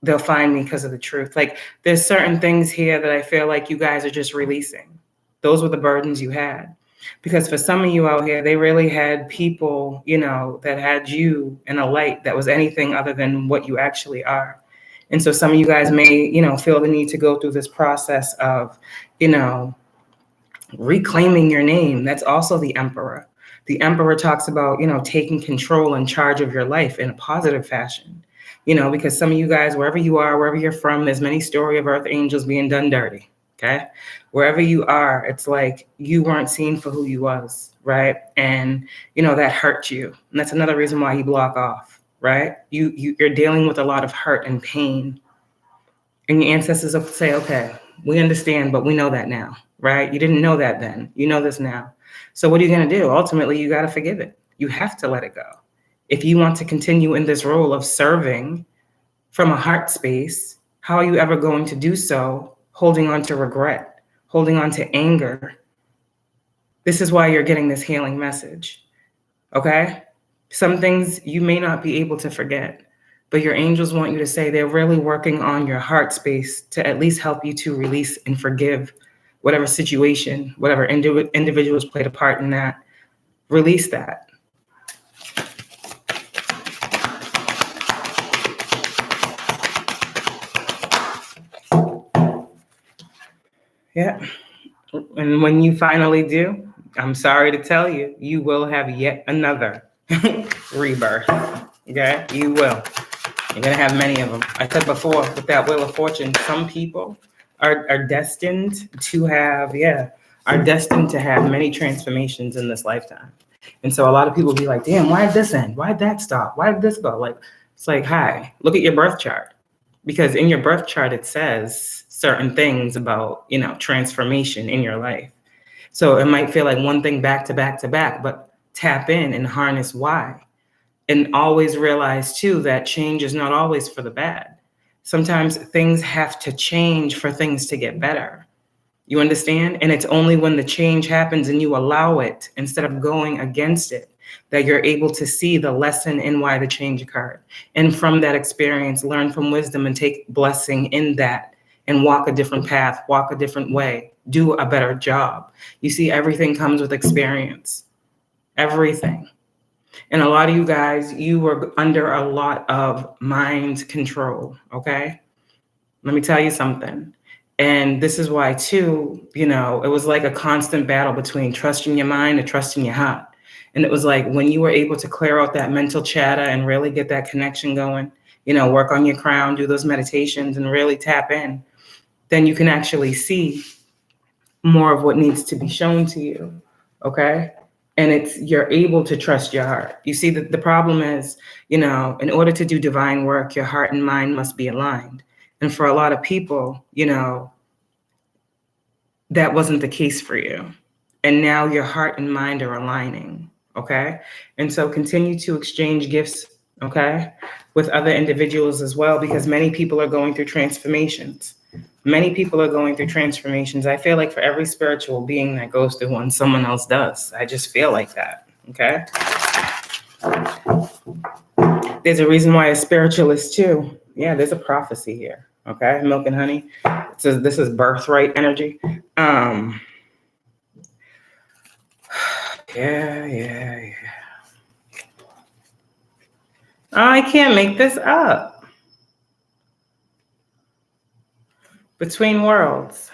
they'll find me because of the truth. Like, there's certain things here that I feel like you guys are just releasing. Those were the burdens you had. Because for some of you out here, they really had people, you know, that had you in a light that was anything other than what you actually are. And so some of you guys may, you know, feel the need to go through this process of, you know, reclaiming your name. That's also the emperor. The emperor talks about, you know, taking control and charge of your life in a positive fashion, you know, because some of you guys, wherever you are, wherever you're from, there's many story of earth angels being done dirty. Okay. Wherever you are, it's like you weren't seen for who you was. Right. And, you know, that hurt you. And that's another reason why you block off. Right. You're dealing with a lot of hurt and pain. And your ancestors will say, okay, we understand, but we know that now. Right. You didn't know that then. You know this now. So what are you going to do? Ultimately, you got to forgive it. You have to let it go. If you want to continue in this role of serving from a heart space, how are you ever going to do so holding on to regret, holding on to anger? This is why you're getting this healing message, okay? Some things you may not be able to forget, but your angels want you to say they're really working on your heart space to at least help you to release and forgive whatever situation, whatever individuals played a part in that. Release that. Yeah. And when you finally do, I'm sorry to tell you, you will have yet another rebirth. Okay? You will. You're going to have many of them. I said before, with that Wheel of Fortune, some people are destined to have, many transformations in this lifetime. And so a lot of people be like, damn, why did this end? Why did that stop? Why did this go? Like, it's like, hi, look at your birth chart. Because in your birth chart, it says certain things about, you know, transformation in your life. So it might feel like one thing back to back to back, but tap in and harness why. And always realize, too, that change is not always for the bad. Sometimes things have to change for things to get better. You understand? And it's only when the change happens and you allow it instead of going against it that you're able to see the lesson in why the change occurred. And from that experience, learn from wisdom and take blessing in that and walk a different path, walk a different way, do a better job. You see, everything comes with experience. Everything. And a lot of you guys, you were under a lot of mind control, okay? Let me tell you something. And this is why, too, you know, it was like a constant battle between trusting your mind and trusting your heart. And it was like when you were able to clear out that mental chatter and really get that connection going, you know, work on your crown, do those meditations and really tap in, then you can actually see more of what needs to be shown to you, okay? And you're able to trust your heart. You see, the problem is, you know, in order to do divine work, your heart and mind must be aligned. And for a lot of people, you know, that wasn't the case for you. And now your heart and mind are aligning, okay? And so continue to exchange gifts, okay, with other individuals as well, because many people are going through transformations. Many people are going through transformations. I feel like for every spiritual being that goes through one, someone else does. I just feel like that, okay? There's a reason why a spiritualist too. Yeah, there's a prophecy here, okay? Milk and honey. It says this is birthright energy. Yeah. Oh, I can't make this up. Between worlds.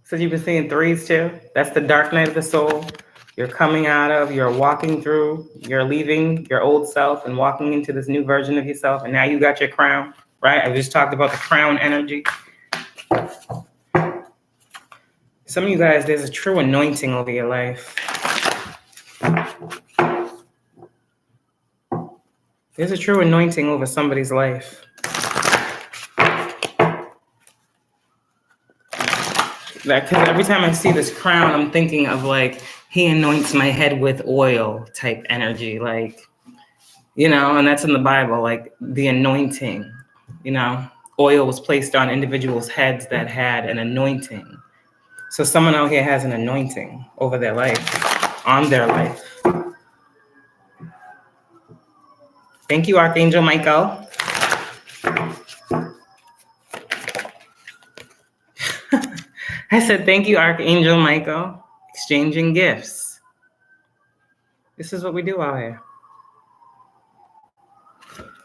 So you've been seeing threes too? That's the dark night of the soul. You're coming out of, you're walking through, you're leaving your old self and walking into this new version of yourself. And now you got your crown, right? I just talked about the crown energy. Some of you guys, there's a true anointing over your life. There's a true anointing over somebody's life. Because every time I see this crown, I'm thinking of like, he anoints my head with oil type energy, like, you know, and that's in the Bible, like the anointing, you know, oil was placed on individuals' heads that had an anointing. So someone out here has an anointing over their life, on their life. Thank you, Archangel Michael. I said, thank you, Archangel Michael. Exchanging gifts. This is what we do out here.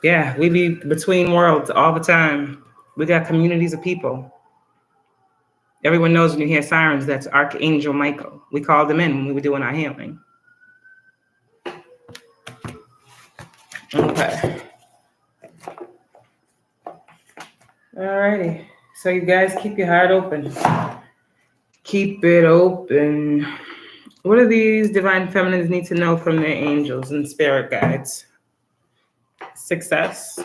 Yeah, we be between worlds all the time. We got communities of people. Everyone knows when you hear sirens, that's Archangel Michael. We called them in when we were doing our healing. Okay. Alrighty. So you guys keep your heart open. Keep it open. What do these divine feminines need to know from their angels and spirit guides? Success.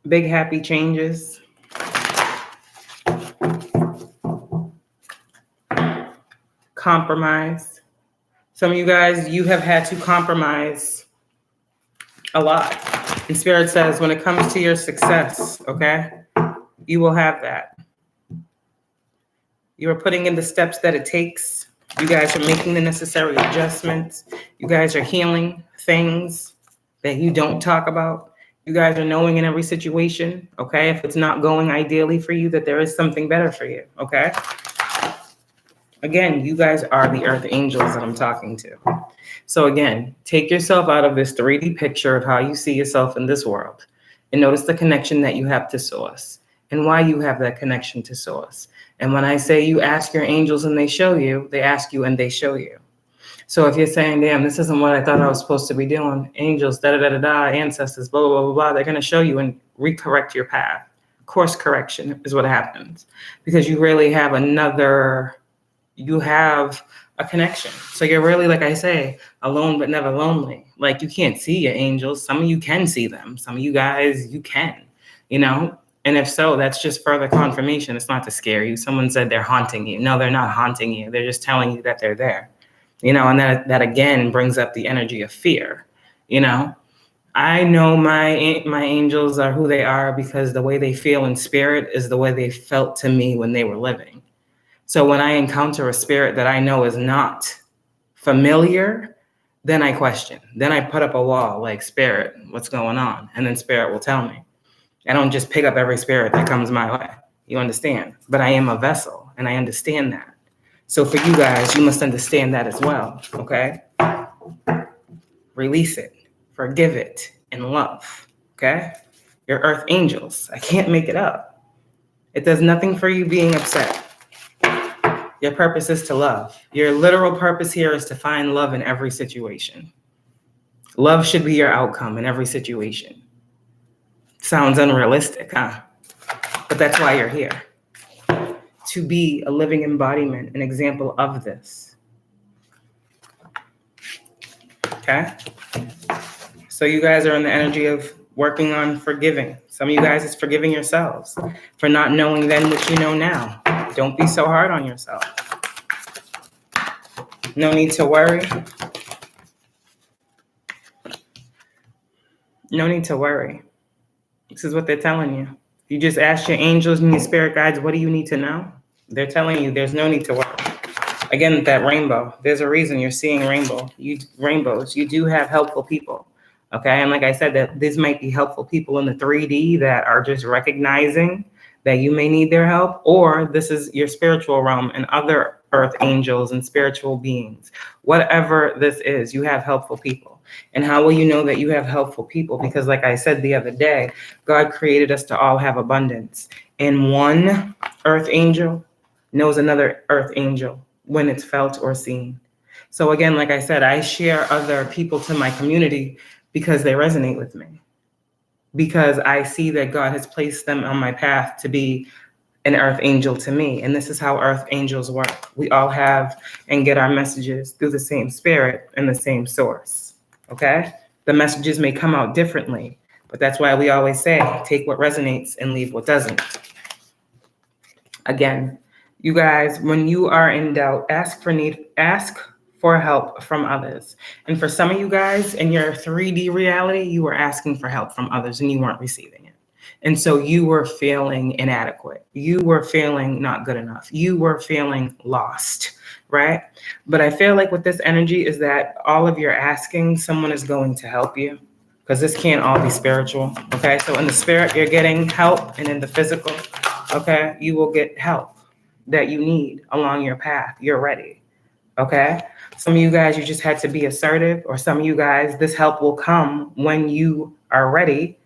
Big happy changes. Compromise. Some of you guys, you have had to compromise a lot. And Spirit says when it comes to your success, okay, you will have that. You are putting in the steps that it takes. You guys are making the necessary adjustments. You guys are healing things that you don't talk about. You guys are knowing in every situation, okay, if it's not going ideally for you, that there is something better for you, okay? Again, you guys are the earth angels that I'm talking to. So again, take yourself out of this 3D picture of how you see yourself in this world and notice the connection that you have to source and why you have that connection to source. And when I say you ask your angels and they show you, they ask you and they show you. So if you're saying, damn, this isn't what I thought I was supposed to be doing, angels, da-da-da-da-da, ancestors, blah, blah, blah, blah, they're going to show you and recorrect your path. Course correction is what happens because you really have you have a connection. So you're really, like I say, alone but never lonely. Like you can't see your angels. Some of you can see them. Some of you guys, you can, you know? And if so, that's just further confirmation. It's not to scare you. Someone said they're haunting you. No, they're not haunting you. They're just telling you that they're there. You know, and that again brings up the energy of fear. You know, I know my angels are who they are because the way they feel in spirit is the way they felt to me when they were living. So when I encounter a spirit that I know is not familiar, then I question. Then I put up a wall like, spirit, what's going on? And then spirit will tell me. I don't just pick up every spirit that comes my way. You understand? But I am a vessel and I understand that. So for you guys, you must understand that as well, okay? Release it, forgive it, and love, okay? You're earth angels. I can't make it up. It does nothing for you being upset. Your purpose is to love. Your literal purpose here is to find love in every situation. Love should be your outcome in every situation. Sounds unrealistic, huh? But that's why you're here. To be a living embodiment, an example of this. Okay? So you guys are in the energy of working on forgiving. Some of you guys is forgiving yourselves for not knowing then what you know now. Don't be so hard on yourself. No need to worry. No need to worry. This is what they're telling you. You just ask your angels and your spirit guides, what do you need to know? They're telling you there's no need to worry. Again, that rainbow, there's a reason you're seeing rainbows. You do have helpful people, okay? And like I said, that these might be helpful people in the 3D that are just recognizing that you may need their help, or this is your spiritual realm and other earth angels and spiritual beings. Whatever this is, you have helpful people. And how will you know that you have helpful people? Because like I said the other day, God created us to all have abundance. And one earth angel knows another earth angel when it's felt or seen. So again, like I said, I share other people to my community because they resonate with me. Because I see that God has placed them on my path to be an earth angel to me. And this is how earth angels work. We all have and get our messages through the same spirit and the same source, okay? The messages may come out differently, but that's why we always say, take what resonates and leave what doesn't. Again, You guys, when you are in doubt, ask for help from others. And for some of you guys in your 3D reality, you were asking for help from others and you weren't receiving it. And so you were feeling inadequate. You were feeling not good enough. You were feeling lost, right? But I feel like with this energy is that all of your asking, someone is going to help you, because this can't all be spiritual, okay? So in the spirit, you're getting help, and in the physical, okay, you will get help that you need along your path. You're ready, okay? Some of you guys, you just had to be assertive, or some of you guys, this help will come when you are ready,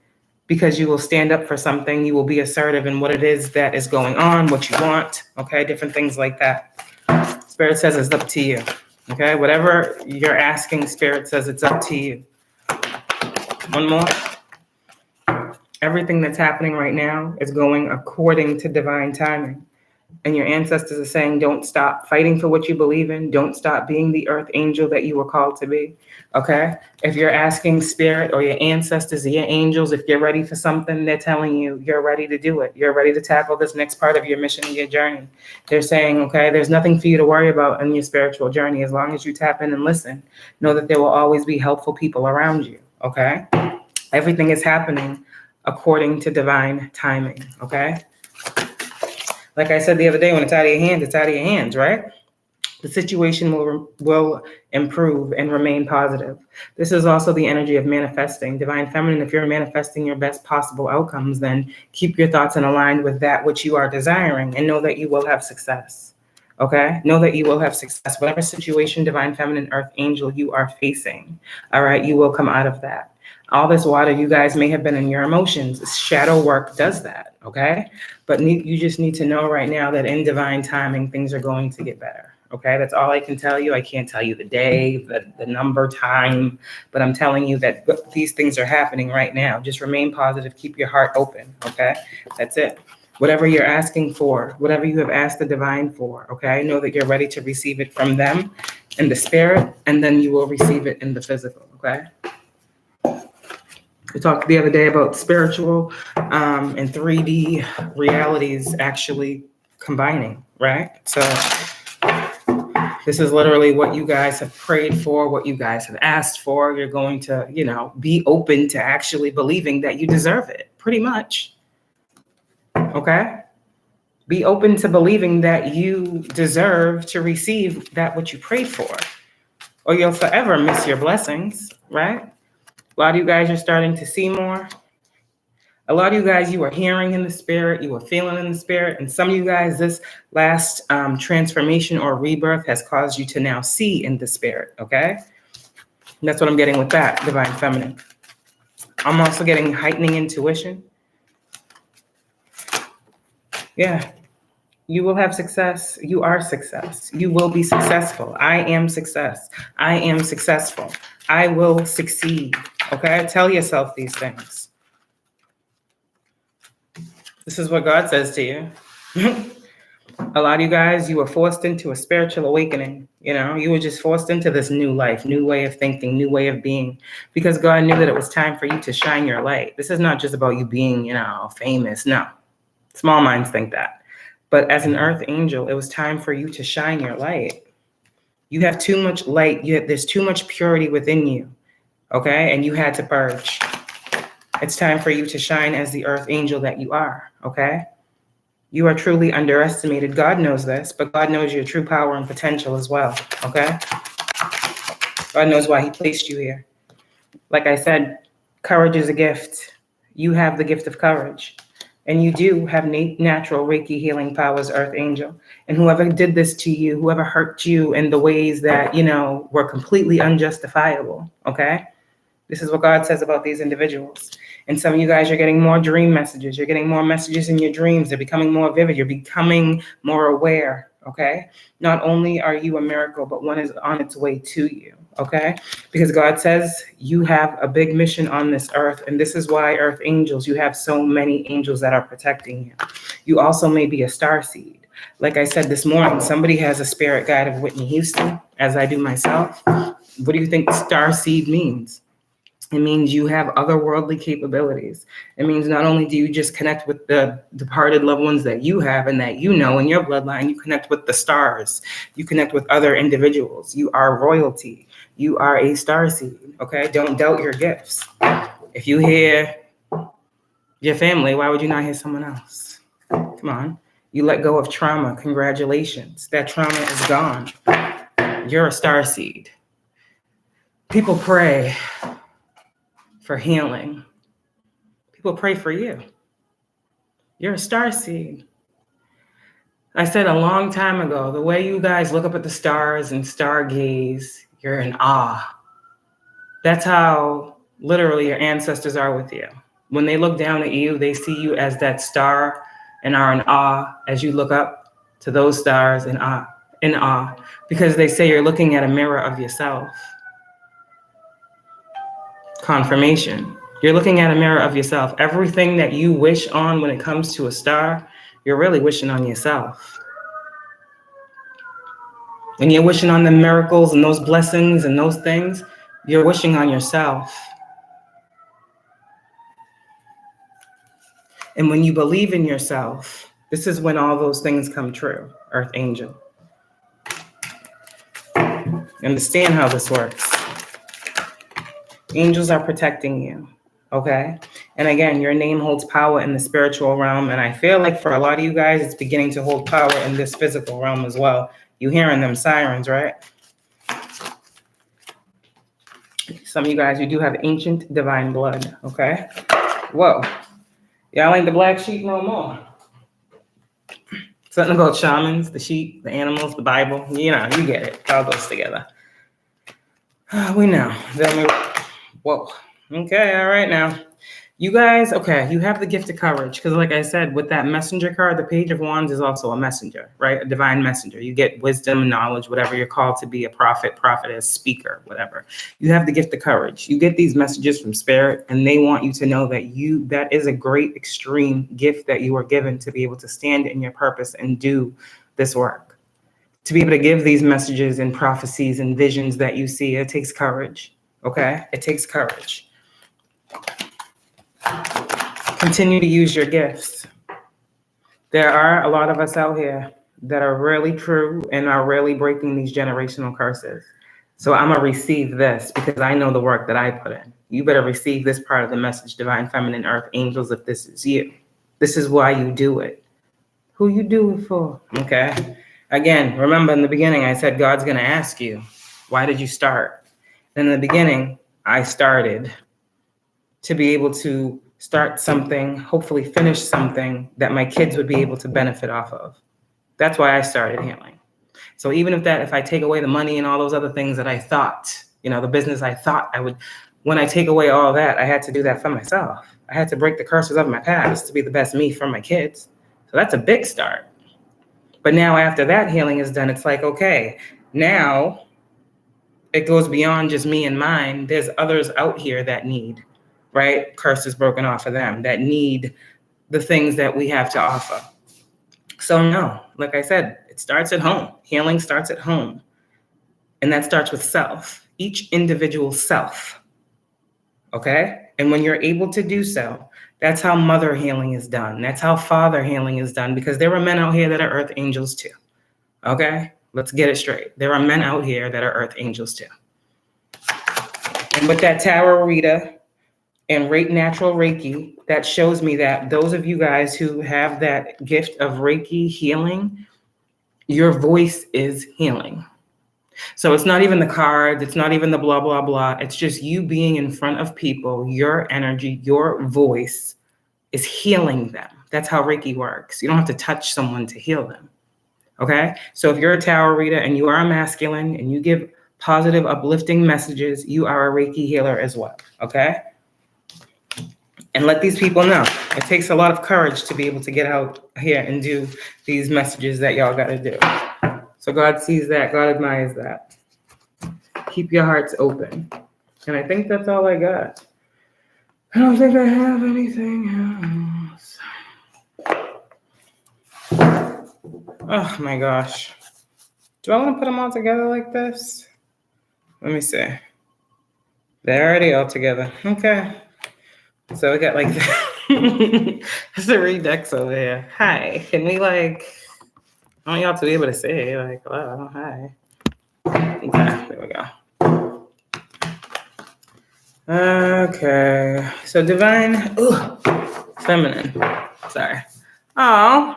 because you will stand up for something. You will be assertive in what it is that is going on, what you want, okay? Different things like that. Spirit says it's up to you, okay? Whatever you're asking, Spirit says it's up to you. One more. Everything that's happening right now is going according to divine timing. And your ancestors are saying, don't stop fighting for what you believe in. Don't stop being the earth angel that you were called to be, okay? If you're asking spirit or your ancestors or your angels, if you're ready for something, they're telling you you're ready to do it. You're ready to tackle this next part of your mission, your journey. They're saying, okay, there's nothing for you to worry about in your spiritual journey. As long as you tap in and listen, know that there will always be helpful people around you, okay? Everything is happening according to divine timing, okay? Like I said the other day, when it's out of your hands, it's out of your hands, right? The situation will improve and remain positive. This is also the energy of manifesting. Divine Feminine, if you're manifesting your best possible outcomes, then keep your thoughts in aligned with that which you are desiring, and know that you will have success, okay? Know that you will have success. Whatever situation, Divine Feminine, Earth Angel, you are facing, all right, you will come out of that. All this water, you guys may have been in your emotions. Shadow work does that, okay? But you just need to know right now that in divine timing, things are going to get better, okay? That's all I can tell you. I can't tell you the day, the number, time, but I'm telling you that these things are happening right now. Just remain positive. Keep your heart open, okay? That's it. Whatever you're asking for, whatever you have asked the divine for, okay? Know that you're ready to receive it from them in the spirit, and then you will receive it in the physical, okay? We talked the other day about spiritual and 3D realities actually combining, right? So this is literally what you guys have prayed for, what you guys have asked for. You're going to, be open to actually believing that you deserve it, pretty much, okay? Be open to believing that you deserve to receive that which you prayed for, or you'll forever miss your blessings, right? A lot of you guys are starting to see more. A lot of you guys, you were hearing in the spirit, you were feeling in the spirit, and some of you guys, this last transformation or rebirth has caused you to now see in the spirit, okay? And that's what I'm getting with that, Divine Feminine. I'm also getting heightening intuition. Yeah, you will have success. You are success. You will be successful. I am success. I am successful. I will succeed, okay? Tell yourself these things. This is what God says to you. A lot of you guys, you were forced into a spiritual awakening. You were just forced into this new life, new way of thinking, new way of being, because God knew that it was time for you to shine your light. This is not just about you being, famous. No, small minds think that. But as an earth angel, it was time for you to shine your light. You have too much light. There's too much purity within you, okay? And you had to purge. It's time for you to shine as the earth angel that you are, okay? You are truly underestimated. God knows this, but God knows your true power and potential as well, okay? God knows why he placed you here. Like I said, courage is a gift. You have the gift of courage. And you do have natural Reiki healing powers, earth angel. And whoever did this to you, whoever hurt you in the ways that, were completely unjustifiable, okay? This is what God says about these individuals. And some of you guys are getting more dream messages. You're getting more messages in your dreams. They're becoming more vivid. You're becoming more aware, okay? Not only are you a miracle, but one is on its way to you, okay? Because God says you have a big mission on this earth. And this is why earth angels, you have so many angels that are protecting you. You also may be a starseed. Like I said this morning, somebody has a spirit guide of Whitney Houston, as I do myself. What do you think starseed means? It means you have otherworldly capabilities. It means not only do you just connect with the departed loved ones that you have and that you know in your bloodline, you connect with the stars. You connect with other individuals. You are royalty. You are a starseed, okay? Don't doubt your gifts. If you hear your family, why would you not hear someone else? Come on. You let go of trauma. Congratulations. That trauma is gone. You're a starseed. People pray for healing. People pray for you. You're a starseed. I said a long time ago, the way you guys look up at the stars and stargaze, you're in awe. That's how literally your ancestors are with you. When they look down at you, they see you as that star and are in awe as you look up to those stars in awe, because they say you're looking at a mirror of yourself. Confirmation. You're looking at a mirror of yourself. Everything that you wish on when it comes to a star, you're really wishing on yourself. When you're wishing on the miracles and those blessings and those things, you're wishing on yourself. And when you believe in yourself, this is when all those things come true, Earth Angel. Understand how this works. Angels are protecting you, okay? And again, your name holds power in the spiritual realm, and I feel like for a lot of you guys, it's beginning to hold power in this physical realm as well. You hearing them sirens, right? Some of you guys, you do have ancient divine blood, okay? Whoa. Y'all ain't the black sheep no more. Something about shamans, the sheep, the animals, the Bible. You know, you get it. It all goes together. We know. Whoa. Okay, all right now. You guys, okay, you have the gift of courage. Because like I said, with that messenger card, the Page of Wands is also a messenger, right? A divine messenger. You get wisdom, knowledge, whatever you're called to be, a prophet, prophetess, speaker, whatever. You have the gift of courage. You get these messages from spirit, and they want you to know that that is a great, extreme gift that you are given to be able to stand in your purpose and do this work. To be able to give these messages and prophecies and visions that you see, it takes courage, okay? It takes courage. Continue to use your gifts. There are a lot of us out here that are really true and are really breaking these generational curses. So I'm gonna receive this because I know the work that I put in. You better receive this part of the message, Divine Feminine Earth Angels, if this is you. This is why you do it. Who you do it for, okay? Again, remember in the beginning, I said God's gonna ask you, why did you start? And in the beginning, I started to be able to start something, hopefully finish something that my kids would be able to benefit off of. That's why I started healing. So even if I take away the money and all those other things that I thought, the business I thought I would, when I take away all that, I had to do that for myself. I had to break the curses of my past to be the best me for my kids. So that's a big start. But now after that healing is done, it's like, okay, now it goes beyond just me and mine. There's others out here that need, right? Curses broken off of them, that need the things that we have to offer. So no, like I said, it starts at home. Healing starts at home. And that starts with self, each individual self, okay? And when you're able to do so, that's how mother healing is done. That's how father healing is done, because there are men out here that are earth angels too, okay? Let's get it straight. There are men out here that are earth angels too. And with that tarot reader and natural Reiki, that shows me that those of you guys who have that gift of Reiki healing, your voice is healing. So it's not even the cards, it's not even the blah, blah, blah. It's just you being in front of people, your energy, your voice is healing them. That's how Reiki works. You don't have to touch someone to heal them, okay? So if you're a tarot reader and you are a masculine and you give positive, uplifting messages, you are a Reiki healer as well, okay? And let these people know. It takes a lot of courage to be able to get out here and do these messages that y'all got to do. So God sees that. God admires that. Keep your hearts open. And I think that's all I got. I don't think I have anything else. Oh my gosh. Do I want to put them all together like this? Let me see. They're already all together. Okay. So we got like there's 3 decks over here. Hi. Can we like I want y'all to be able to say like hello, hi. Okay, there we go. Okay. So divine feminine. Sorry. Oh.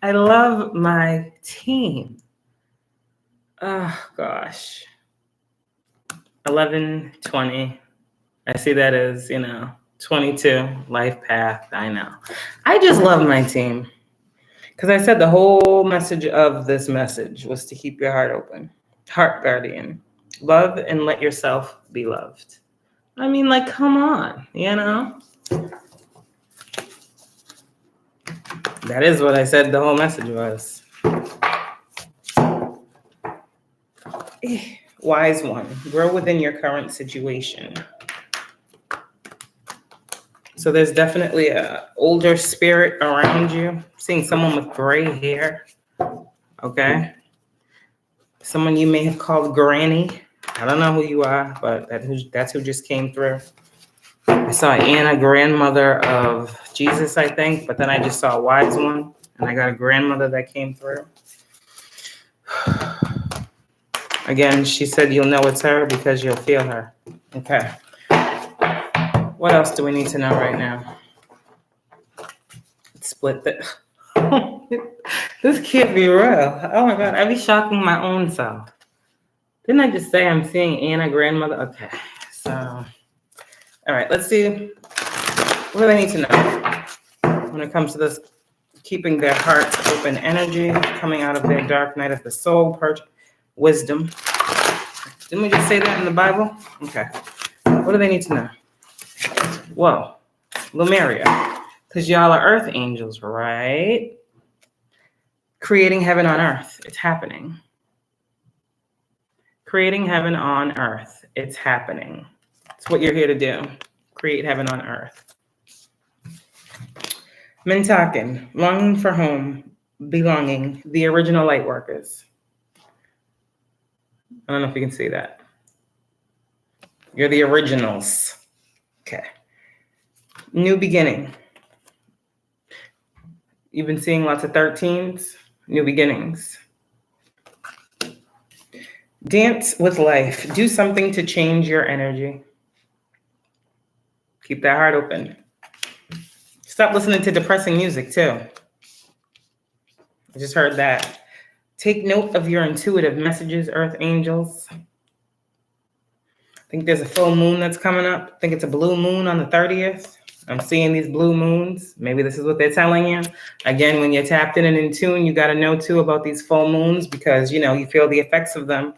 I love my team. Oh gosh. 11, 20. I see that as, 22, life path. I know. I just love my team. Because I said the whole message of this message was to keep your heart open. Heart guardian. Love and let yourself be loved. I mean, like, come on, That is what I said the whole message was. Wise one. Grow within your current situation. So there's definitely an older spirit around you. Seeing someone with gray hair. Okay. Someone you may have called Granny. I don't know who you are, but that's who just came through. I saw Anna, grandmother of Jesus, I think, but then I just saw a wise one, and I got a grandmother that came through. Again, she said you'll know it's her because you'll feel her. Okay. What else do we need to know right now? Split the... This can't be real. Oh my God, I be shocking my own self. Didn't I just say I'm seeing Anna, grandmother? Okay, so, all right, let's see. What do they need to know when it comes to this keeping their hearts open energy, coming out of their dark night of the soul, wisdom. Didn't we just say that in the Bible? Okay. What do they need to know? Whoa, Lemuria, because y'all are earth angels, right? Creating heaven on earth, it's happening. Creating heaven on earth, it's happening. It's what you're here to do, create heaven on earth. Mentakin, longing for home, belonging, the original light workers. I don't know if you can see that. You're the originals. Okay. New beginning. You've been seeing lots of 13s, new beginnings. Dance with life. Do something to change your energy. Keep that heart open. Stop listening to depressing music too. I just heard that. Take note of your intuitive messages, earth angels. I think there's a full moon that's coming up. I think it's a blue moon on the 30th. I'm seeing these blue moons. Maybe this is what they're telling you. Again, when you're tapped in and in tune, you got to know too about these full moons because, you feel the effects of them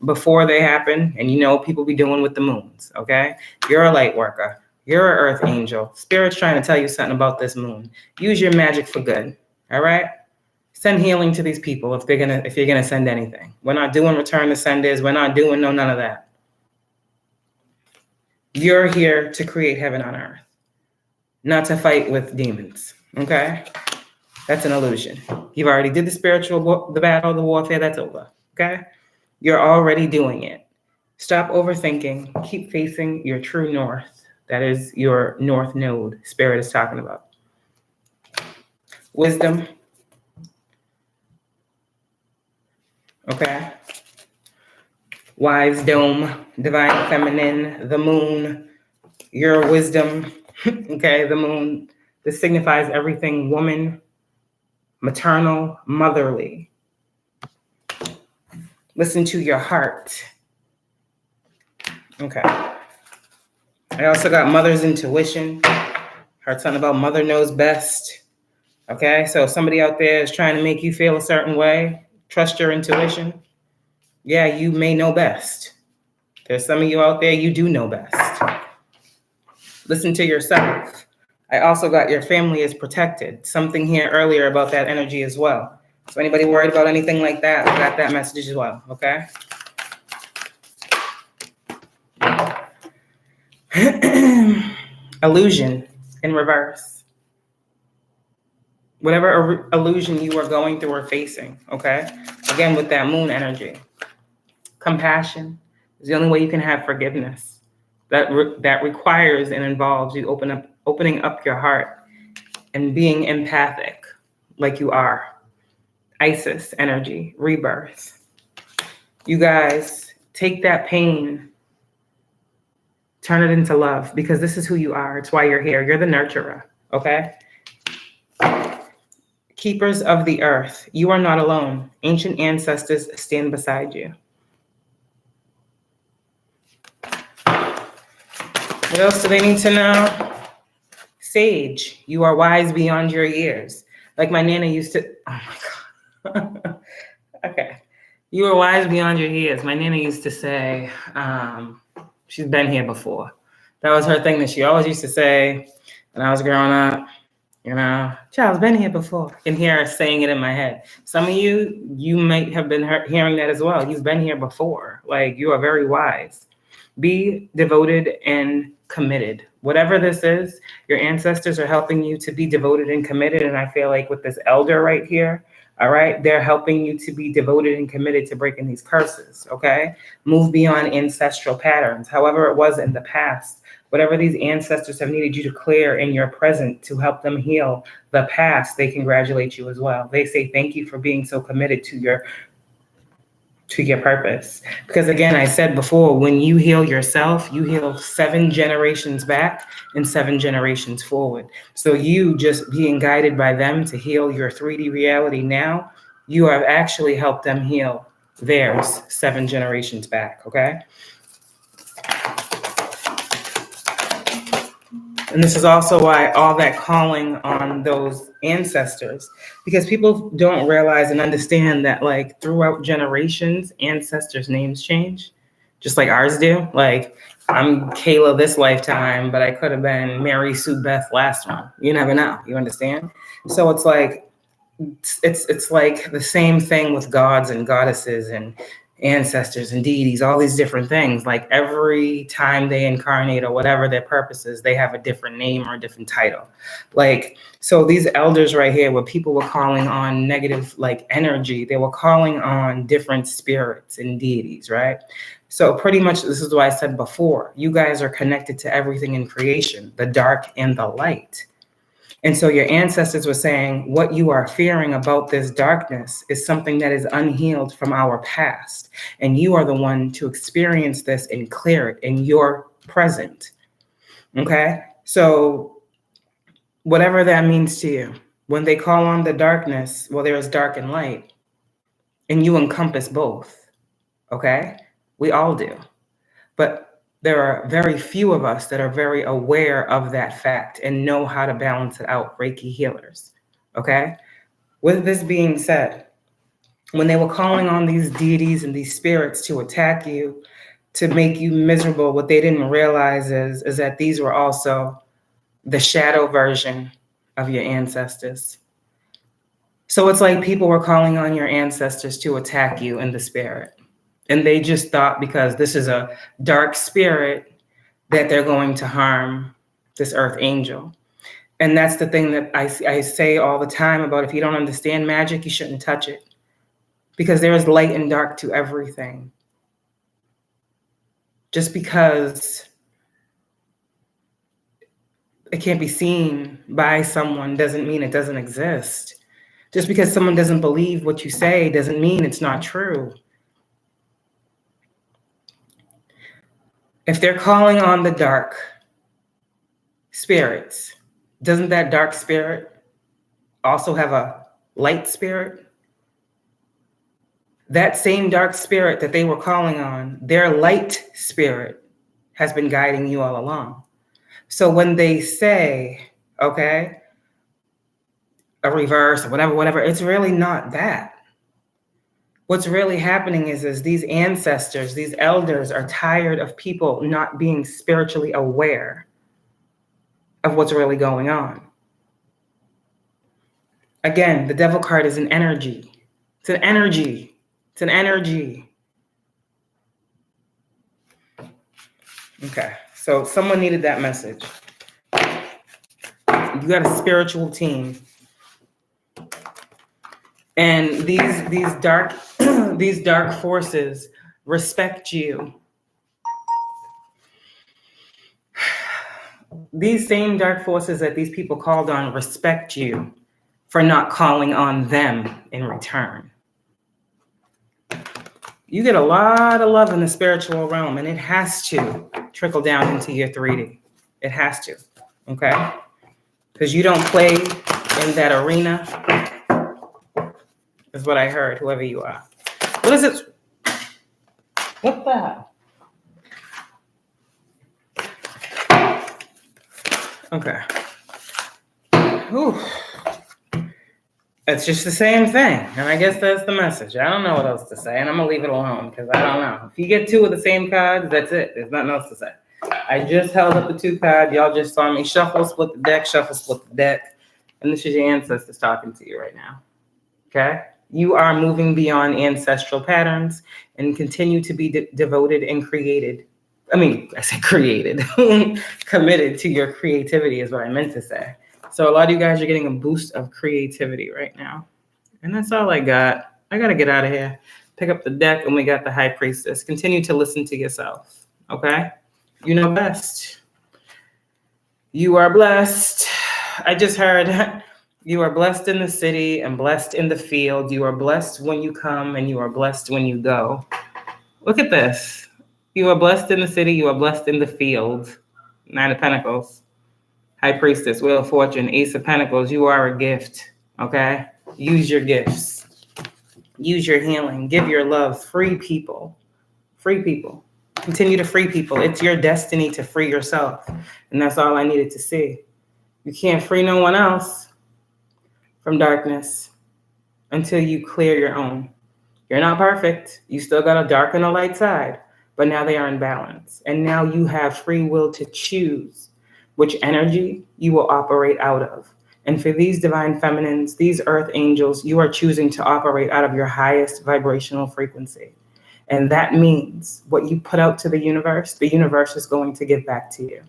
before they happen. And people be doing with the moons, okay? You're a light worker. You're an earth angel. Spirit's trying to tell you something about this moon. Use your magic for good, all right? Send healing to these people if you're gonna send anything. We're not doing return to senders. We're not doing none of that. You're here to create heaven on earth, not to fight with demons, okay? That's an illusion. You've already did the battle, the warfare, that's over, okay? You're already doing it. Stop overthinking. Keep facing your true north. That is your north node Spirit is talking about. Wisdom. Okay. Wise dome, divine feminine, the moon, your wisdom. Okay, the moon. This signifies everything woman, maternal, motherly. Listen to your heart. Okay. I also got mother's intuition. Heard something about mother knows best. Okay, so if somebody out there is trying to make you feel a certain way, trust your intuition. Yeah, you may know best. There's some of you out there, you do know best. Listen to yourself. I also got your family is protected. Something here earlier about that energy as well. So anybody worried about anything like that, I got that message as well, okay? Illusion in reverse. Whatever illusion you are going through or facing, okay? Again, with that moon energy. Compassion. It's the only way you can have forgiveness. That requires and involves you opening up your heart and being empathic, like you are. Isis energy, rebirth. You guys take that pain, turn it into love, because this is who you are. It's why you're here. You're the nurturer, okay? Keepers of the earth, you are not alone. Ancient ancestors stand beside you. What else do they need to know? Sage, you are wise beyond your years. Like my Nana used to, oh my God. Okay. You are wise beyond your years. My Nana used to say, she's been here before. That was her thing that she always used to say when I was growing up. You know, child's been here before. I can hear her saying it in my head. Some of you might have been hearing that as well. You've been here before. Like, you are very wise. Be devoted and committed. Whatever this is, your ancestors are helping you to be devoted and committed. And I feel like with this elder right here, all right, they're helping you to be devoted and committed to breaking these curses, okay? Move beyond ancestral patterns, however it was in the past. Whatever these ancestors have needed you to clear in your present to help them heal the past, they congratulate you as well. They say thank you for being so committed to your purpose. Because again, I said before, when you heal yourself, you heal 7 generations back and 7 generations forward. So you just being guided by them to heal your 3D reality now, you have actually helped them heal theirs 7 generations back, okay? And this is also why all that calling on those ancestors, because people don't realize and understand that, like, throughout generations, ancestors' names change, just like ours do. Like, I'm Kayla this lifetime, but I could have been Mary Sue Beth last one. You never know. You understand? So it's like, it's like the same thing with gods and goddesses and ancestors and deities, all these different things. Like, every time they incarnate or whatever their purpose is, they have a different name or a different title. Like, so these elders right here, where people were calling on negative, like, energy, they were calling on different spirits and deities, right? So pretty much, this is what I said before, you guys are connected to everything in creation, the dark and the light. And so your ancestors were saying, what you are fearing about this darkness is something that is unhealed from our past. And you are the one to experience this and clear it in your present. Okay? So whatever that means to you, when they call on the darkness, well, there is dark and light, and you encompass both. Okay? We all do. But there are very few of us that are very aware of that fact and know how to balance it out, Reiki healers, okay? With this being said, when they were calling on these deities and these spirits to attack you, to make you miserable, what they didn't realize is that these were also the shadow version of your ancestors. So it's like people were calling on your ancestors to attack you in the spirit. And they just thought, because this is a dark spirit, that they're going to harm this earth angel. And that's the thing that I say all the time about, if you don't understand magic, you shouldn't touch it. Because there is light and dark to everything. Just because it can't be seen by someone doesn't mean it doesn't exist. Just because someone doesn't believe what you say doesn't mean it's not true. If they're calling on the dark spirits, doesn't that dark spirit also have a light spirit? That same dark spirit that they were calling on, their light spirit has been guiding you all along. So when they say, okay, a reverse or whatever, it's really not that. What's really happening is these ancestors, these elders are tired of people not being spiritually aware of what's really going on. Again, the devil card is an energy. It's an energy. It's an energy. Okay, so someone needed that message. You got a spiritual team. And these dark these dark forces respect you these same dark forces that these people called on respect you for not calling on them in return. You get a lot of love in the spiritual realm, and it has to trickle down into your 3D. It has to, okay? Because you don't play in that arena, is what I heard, whoever you are. What is it? What the hell? Okay. Whew. It's just the same thing. And I guess that's the message. I don't know what else to say. And I'm going to leave it alone because I don't know. If you get 2 of the same cards, that's it. There's nothing else to say. I just held up the 2 cards. Y'all just saw me shuffle, split the deck, shuffle, split the deck. And this is your ancestors talking to you right now. Okay? You are moving beyond ancestral patterns and continue to be devoted and created. I said created. Committed to your creativity is what I meant to say. So a lot of you guys are getting a boost of creativity right now. And that's all I got. I got to get out of here. Pick up the deck, and we got the High Priestess. Continue to listen to yourself, okay? You know best. You are blessed. I just heard you are blessed in the city and blessed in the field. You are blessed when you come, and you are blessed when you go. Look at this. You are blessed in the city. You are blessed in the field. 9 of Pentacles. High Priestess, Wheel of Fortune, Ace of Pentacles. You are a gift, okay? Use your gifts. Use your healing. Give your love. Free people. Free people. Continue to free people. It's your destiny to free yourself. And that's all I needed to see. You can't free no one else from darkness until you clear your own. You're not perfect. You still got a dark and a light side. But now they are in balance. And now you have free will to choose which energy you will operate out of. And for these divine feminines, these earth angels, you are choosing to operate out of your highest vibrational frequency. And that means what you put out to the universe is going to give back to you.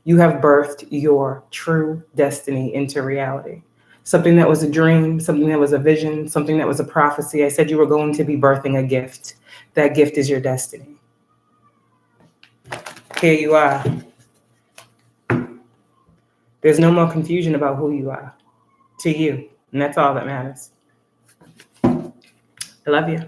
You have birthed your true destiny into reality. Something that was a dream, something that was a vision, something that was a prophecy. I said you were going to be birthing a gift. That gift is your destiny. Here you are. There's no more confusion about who you are to you. And that's all that matters. I love you.